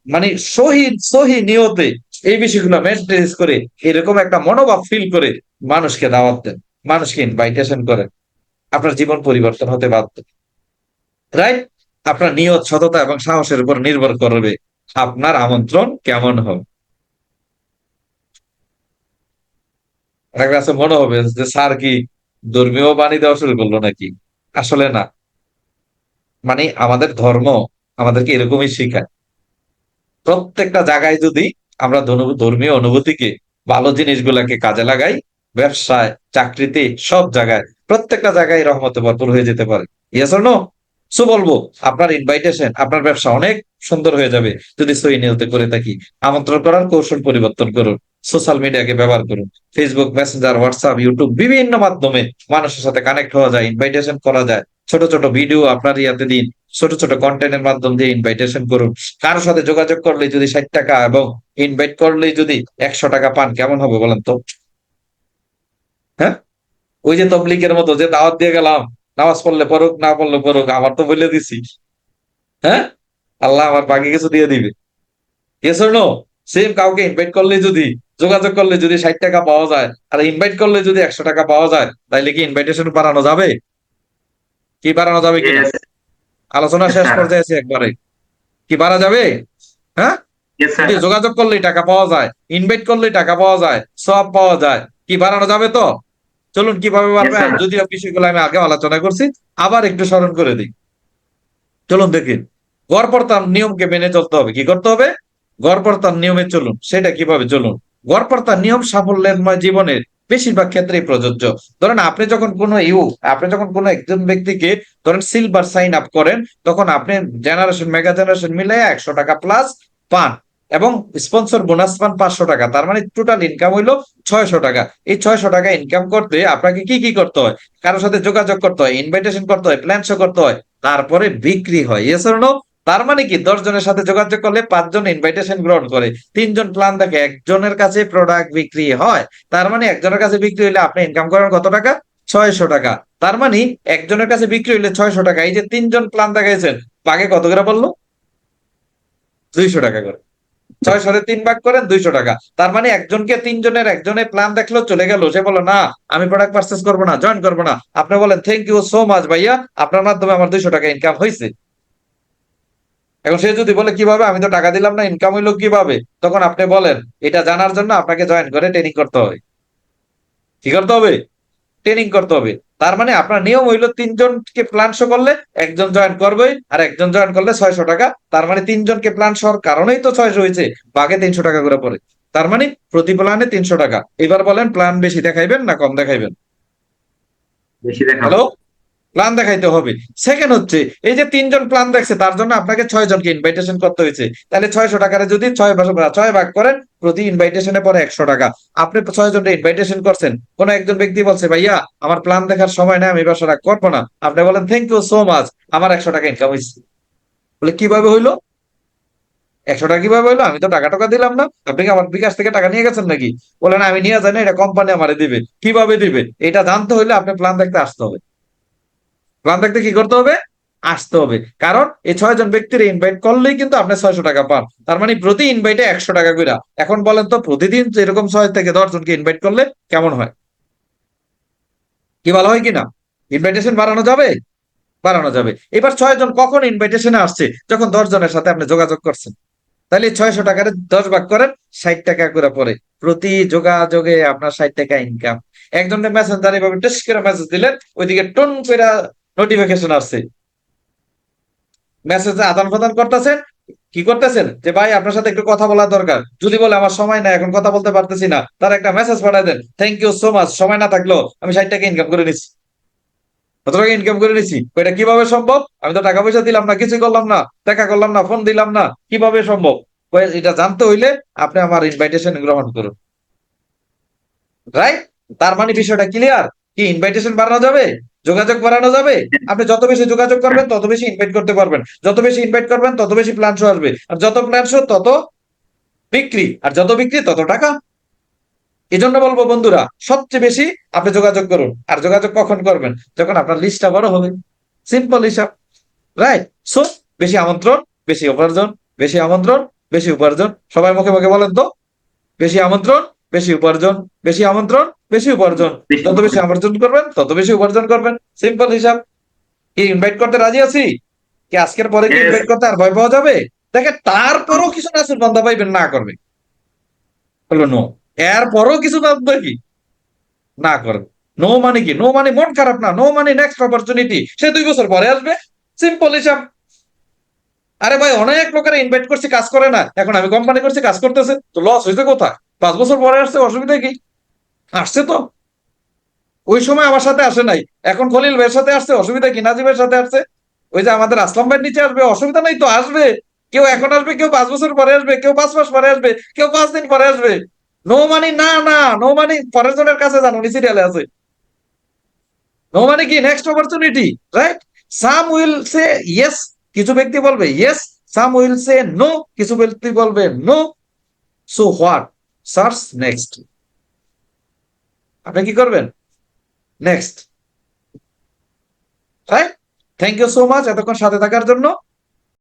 মানে সহি সহি নিয়তে এই বিষয়গুলো মেনটেন করে এরকম একটা মনোভাব ফিল করে মানুষকে দাওয়াত দেন, মানুষকে ইনভাইটেশন করেন, আপনার জীবন পরিবর্তন হতে বাধ্য, রাইট? আপনার নিয়ত, সততা এবং সাহসের উপর নির্ভর করবে আপনার আমন্ত্রণ কেমন হবে। আপনার কাছে মনে হবে যে স্যার কি ধর্মীয় বাণী দেওয়া শুরু করলো নাকি? আসলে না, মানে আমাদের ধর্ম আমাদেরকে এরকমই শেখায়। প্রত্যেকটা জায়গায় যদি আমরা ধর্মীয় অনুভূতিকে, ভালো জিনিসগুলাকে কাজে লাগাই, ব্যবসায়, চাকরিতে, সব জায়গায়, প্রত্যেকটা জায়গায় রহমতে ভরপুর হয়ে যেতে পারে। Yes or no? সো বলবো আপনার ইনভাইটেশন, আপনার ব্যবসা অনেক সুন্দর হয়ে যাবে যদি সই নিয়তে করে থাকি। আমন্ত্রণ করার কৌশল পরিবর্তন করুন, সোশ্যাল মিডিয়াকে ব্যবহার করুন, ফেসবুক, মেসেঞ্জার, হোয়াটসঅ্যাপ, ইউটিউব, বিভিন্ন মাধ্যমে মানুষের সাথে কানেক্ট হওয়া যায়, ইনভাইটেশন করা যায়। ছোট ছোট ভিডিও আপনার ইয়াতে দিন, ছোট ছোট কন্টেন্টের মাধ্যম দিয়ে ইনভাইটেশন করুন। কারোর সাথে যোগাযোগ করলে যদি 60 টাকা এবং ইনভাইট করলেই যদি 100 টাকা পান, কেমন হবে বলেন তো? হ্যাঁ, ওই যে তবলিগের মতো যে দাওয়াত দিয়ে গেলাম, নামাজ পড়লে পড়ুক না পড়লে পড়ুক, আমার তো বলে দিছি, হ্যাঁ, আল্লাহ আমার বাকি কিছু দিয়ে দিবে। Yes or no? সেম কাউকে ইনভাইট করলে যদি, যোগাযোগ করলে যদি 60 টাকা পাওয়া যায়, আর ইনভাইট করলে যদি 100 টাকা পাওয়া যায়, তাইলে কি ইনভাইটেশন বাড়ানো যাবে? কি বাড়ানো যাবে কিনা? Yes, আলোচনা yes, শেষ sir. পর্যায়ে আছে একবারে, কি বাড়া যাবে? হ্যাঁ, Yes, sir. যদি যোগাযোগ করলেই টাকা পাওয়া যায়, ইনভাইট করলেই টাকা পাওয়া যায়, সব পাওয়া যায়, কি বাড়ানো যাবে তো? চলুন কিভাবে Yes, বাড়বেন, sir. যদিও বিষয়গুলো আমি আগে আলোচনা করছি, আবার একটু স্মরণ করে দিই। চলুন দেখি, গড়পড়তার নিয়মকে মেনে চলতে হবে। কি করতে হবে? গড়পড়তার নিয়মে চলুন। সেটা কিভাবে চলুন? গড়পড়তার নিয়ম সাফল্যের জীবনের বেশিরভাগ ক্ষেত্রেই প্রযোজ্য। ধরেন আপনি যখন কোনো একজন ব্যক্তিকে ধরেন সিলভার সাইন আপ করেন, তখন আপনি জেনারেশন মেগা জেনারেশন মিলে 100 টাকা প্লাস পান, এবং স্পন্সর বোনাস পান 500 টাকা। তার মানে টোটাল ইনকাম হইলো 600 টাকা। এই 600 টাকা ইনকাম করতে আপনাকে কি কি করতে হয়? কারোর সাথে যোগাযোগ করতে হয়, ইনভাইটেশন করতে হয়, প্ল্যান শো করতে হয়, তারপরে বিক্রি হয়। Yes or no? তার মানে কি 10 জনের সাথে যোগাযোগ করলে 5 জন ইনভাইটেশন গ্রহণ করে, 3 জন প্ল্যান দেখে, একজনের কাছে প্রোডাক্ট বিক্রি হয়। তার মানে একজনের কাছে বিক্রি হইলে আপনি ইনকাম করেন কত টাকা? 600 টাকা। তার মানে একজনের কাছে বিক্রি হইলে 600 টাকা, এই যে 3 জন প্ল্যান দেখাইছেন, বাগে কত করে বললো? 200 টাকা করে। 6 3 ভাগ করেন, 200 টাকা। তার মানে একজনকে 3 জনের একজনে প্ল্যান দেখলো চলে গেল, সে বললো না আমি প্রোডাক্ট পারচেস করবো না, জয়েন করবো না। আপনি বলেন থ্যাংক ইউ সো মাচ ভাইয়া, আপনার মাধ্যমে আমার 200 টাকা ইনকাম হয়েছে। এখন সে যদি বলে কিভাবে, আমি তো টাকা দিলাম না, ইনকাম হইলো কিভাবে, তখন আপনি বলেন এটা জানার জন্য আপনাকে জয়েন করে ট্রেনিং করতে হবে। কি করতে হবে? ট্রেনিং করতে হবে। তার মানে আপনার নিয়ম হইলো 3 জনকে প্ল্যান শো করলে একজন জয়েন করবে, আর একজন জয়েন করলে 600 টাকা। তার মানে 3 জনকে প্ল্যান শোর কারণেই তো 600 হয়েছে, বাঘে 300 টাকা করে পড়ে। তার মানে প্রতি প্ল্যানে 300 টাকা। এবার বলেন প্ল্যান বেশি দেখাইবেন না কম দেখাইবেন? বেশি দেখাবো। হ্যালো, প্ল্যান দেখাইতে হবে। সেকেন্ড হচ্ছে, এই যে 3 জন প্ল্যান দেখছে তার জন্য আপনাকে 6 জনকে ইনভাইটেশন করতে হয়েছে, তাহলে 600 টাকারে যদি 6 ভাগ করেন, প্রতি ইনভাইটেশনে পরে 100 টাকা। আপনি 6 জনকে ইনভাইটেশন করছেন, কোন একজন ব্যক্তি বলছে ভাইয়া আমার প্ল্যান দেখার সময় নেই, আমি ব্যবসাটা করবো না, আপনি বলেন থ্যাংক ইউ সো মাচ, আমার 100 টাকা ইনকাম হয়েছে। বলে কিভাবে হইলো? 100 টাকা কিভাবে হলো? আমি তো টাকা দিলাম না, আপনি কি আমার বিকাশ থেকে টাকা নিয়ে গেছেন নাকি? বলেন আমি নিয়ে যাই না, এটা কোম্পানি আমারে দিবে। কিভাবে দিবে এটা জানতে হলে আপনি প্ল্যান দেখতে আসতে হবে। প্ল্যান দেখতে কি করতে হবে? আসতে হবে। কারণ এই 6 জন ব্যক্তির ইনভাইট করলেই কিন্তু আপনি 600 টাকা পান। তার মানে প্রতি ইনভাইটে 100 টাকা করে। এখন বলেন তো প্রতিদিন এরকম 6 থেকে 10 জনকে ইনভাইট করলে কেমন হয়? কি ভালো হয় কিনা? ইনভাইটেশন বাড়ানো যাবে? বাড়ানো যাবে। এবার 6 জন কখন ইনভাইটেশনে আসছে? যখন 10 জনের সাথে আপনি যোগাযোগ করছেন। তাহলে 600 টাকার 10 ভাগ করেন, 60 টাকা করে পড়ে। প্রতি যোগাযোগে আপনার 60 টাকা ইনকাম। একজনের মেসেঞ্জার এভাবে টেস্ট করে মেসেজ দিলেন, ওইদিকে টুন করে নোটিফিকেশন আসছে, মেসেজ আদান প্রদান করতেছেন। কি করতেছেন যে ভাই আপনার সাথে একটু কথা বলা দরকার, যদি বলে আমার সময় নাই এখন কথা বলতে পারতেছি না, তার একটা মেসেজ পাঠায় দেন, থ্যাংক ইউ সো মাচ, সময় না থাকলেও আমি 60 টাকা ইনকাম করে নিচ্ছি। কত টাকা ইনকাম করে নিচ্ছি? এটা কিভাবে সম্ভব? আমি তো টাকা পয়সা দিলাম না, কিছু করলাম না, দেখা করলাম না, ফোন দিলাম না, কিভাবে সম্ভব? এটা জানতে হইলে আপনি আমার ইনভাইটেশন গ্রহণ করুন। রাইট? তার মানে বিষয়টা ক্লিয়ার। কি ইনভাইটেশন বাড়ানো যাবে? যোগাযোগ বাড়ানো যাবে? আপনি যত বেশি যোগাযোগ করবেন তত বেশি ইনভাইট করতে পারবেন, যত বেশি ইনভাইট করবেন তত বেশি প্ল্যান শো আসবে, আর যত প্ল্যান শো তত বিক্রি, আর যত বিক্রি তত টাকা। এই জন্য বলবো বন্ধুরা, সবচেয়ে বেশি আপনি যোগাযোগ করুন। আর যোগাযোগ কখন করবেন? যখন আপনার লিস্টটা বড় হবে। সিম্পল হিসাব। রাইট? সো বেশি আমন্ত্রণ, বেশি উপার্জন, বেশি আমন্ত্রণ, বেশি উপার্জন। সবাই মুখে মুখে বলেন তো, বেশি আমন্ত্রণ, বেশি উপার্জন, বেশি আমন্ত্রণ, বেশি উপার্জন। বেশি যত বেশি আমন্ত্রণ করবেন তত বেশি উপার্জন করবেন। সিম্পল হিসাব। কি ইনভাইট করতে রাজি আছি? কি আজকের পরে কি Yes, ইনভাইট করতে আর ভয় পাওয়া যাবে? দেখে তারপরও কিছু নাচের বান্ধা পাইবেন না করবে, বললো নো। এরপরও কিছু না দেখি না করবে। নো মানে কি? নো মানে মন খারাপ না, নো মানে নেক্সট অপরচুনিটি, সে 2 বছর পরে আসবে। সিম্পল হিসাব। আরে ভাই অনেক লোকের ইনভাইট করছি কাজ করে না, এখন আমি কোম্পানি করছি কাজ করতেছে, তো লস হয়েছে কোথায়? 5 বছর পরে আসছে, অসুবিধা কি? আসছে তো। ওই সময় আমার সাথে আসে নাই, এখন খলিল ভাইয়ের সাথে আসছে, অসুবিধা কি? নাজিবের সাথে আসছে, ওই যে আমাদের আসলাম ভাইয়ের নিচে আসবে, অসুবিধা নাই তো, আসবে। কেউ এখন আসবে, কেউ 5 বছর পরে আসবে, কেউ 5 মাস পরে আসবে, কেউ 5 দিন পরে আসবে। নো মানি না, না নো মানি পরের জনের কাছে যান, উনি সিরিয়ালে আছে। নো মানে কি? Next opportunity. Right? Some will say yes, কিছু ব্যক্তি বলবে yes, some will say no, কিছু ব্যক্তি বলবে no. So what? Search next. আপনি কি করবেন? Next. Right? Thank you so much এতক্ষণ সাথে থাকার জন্য।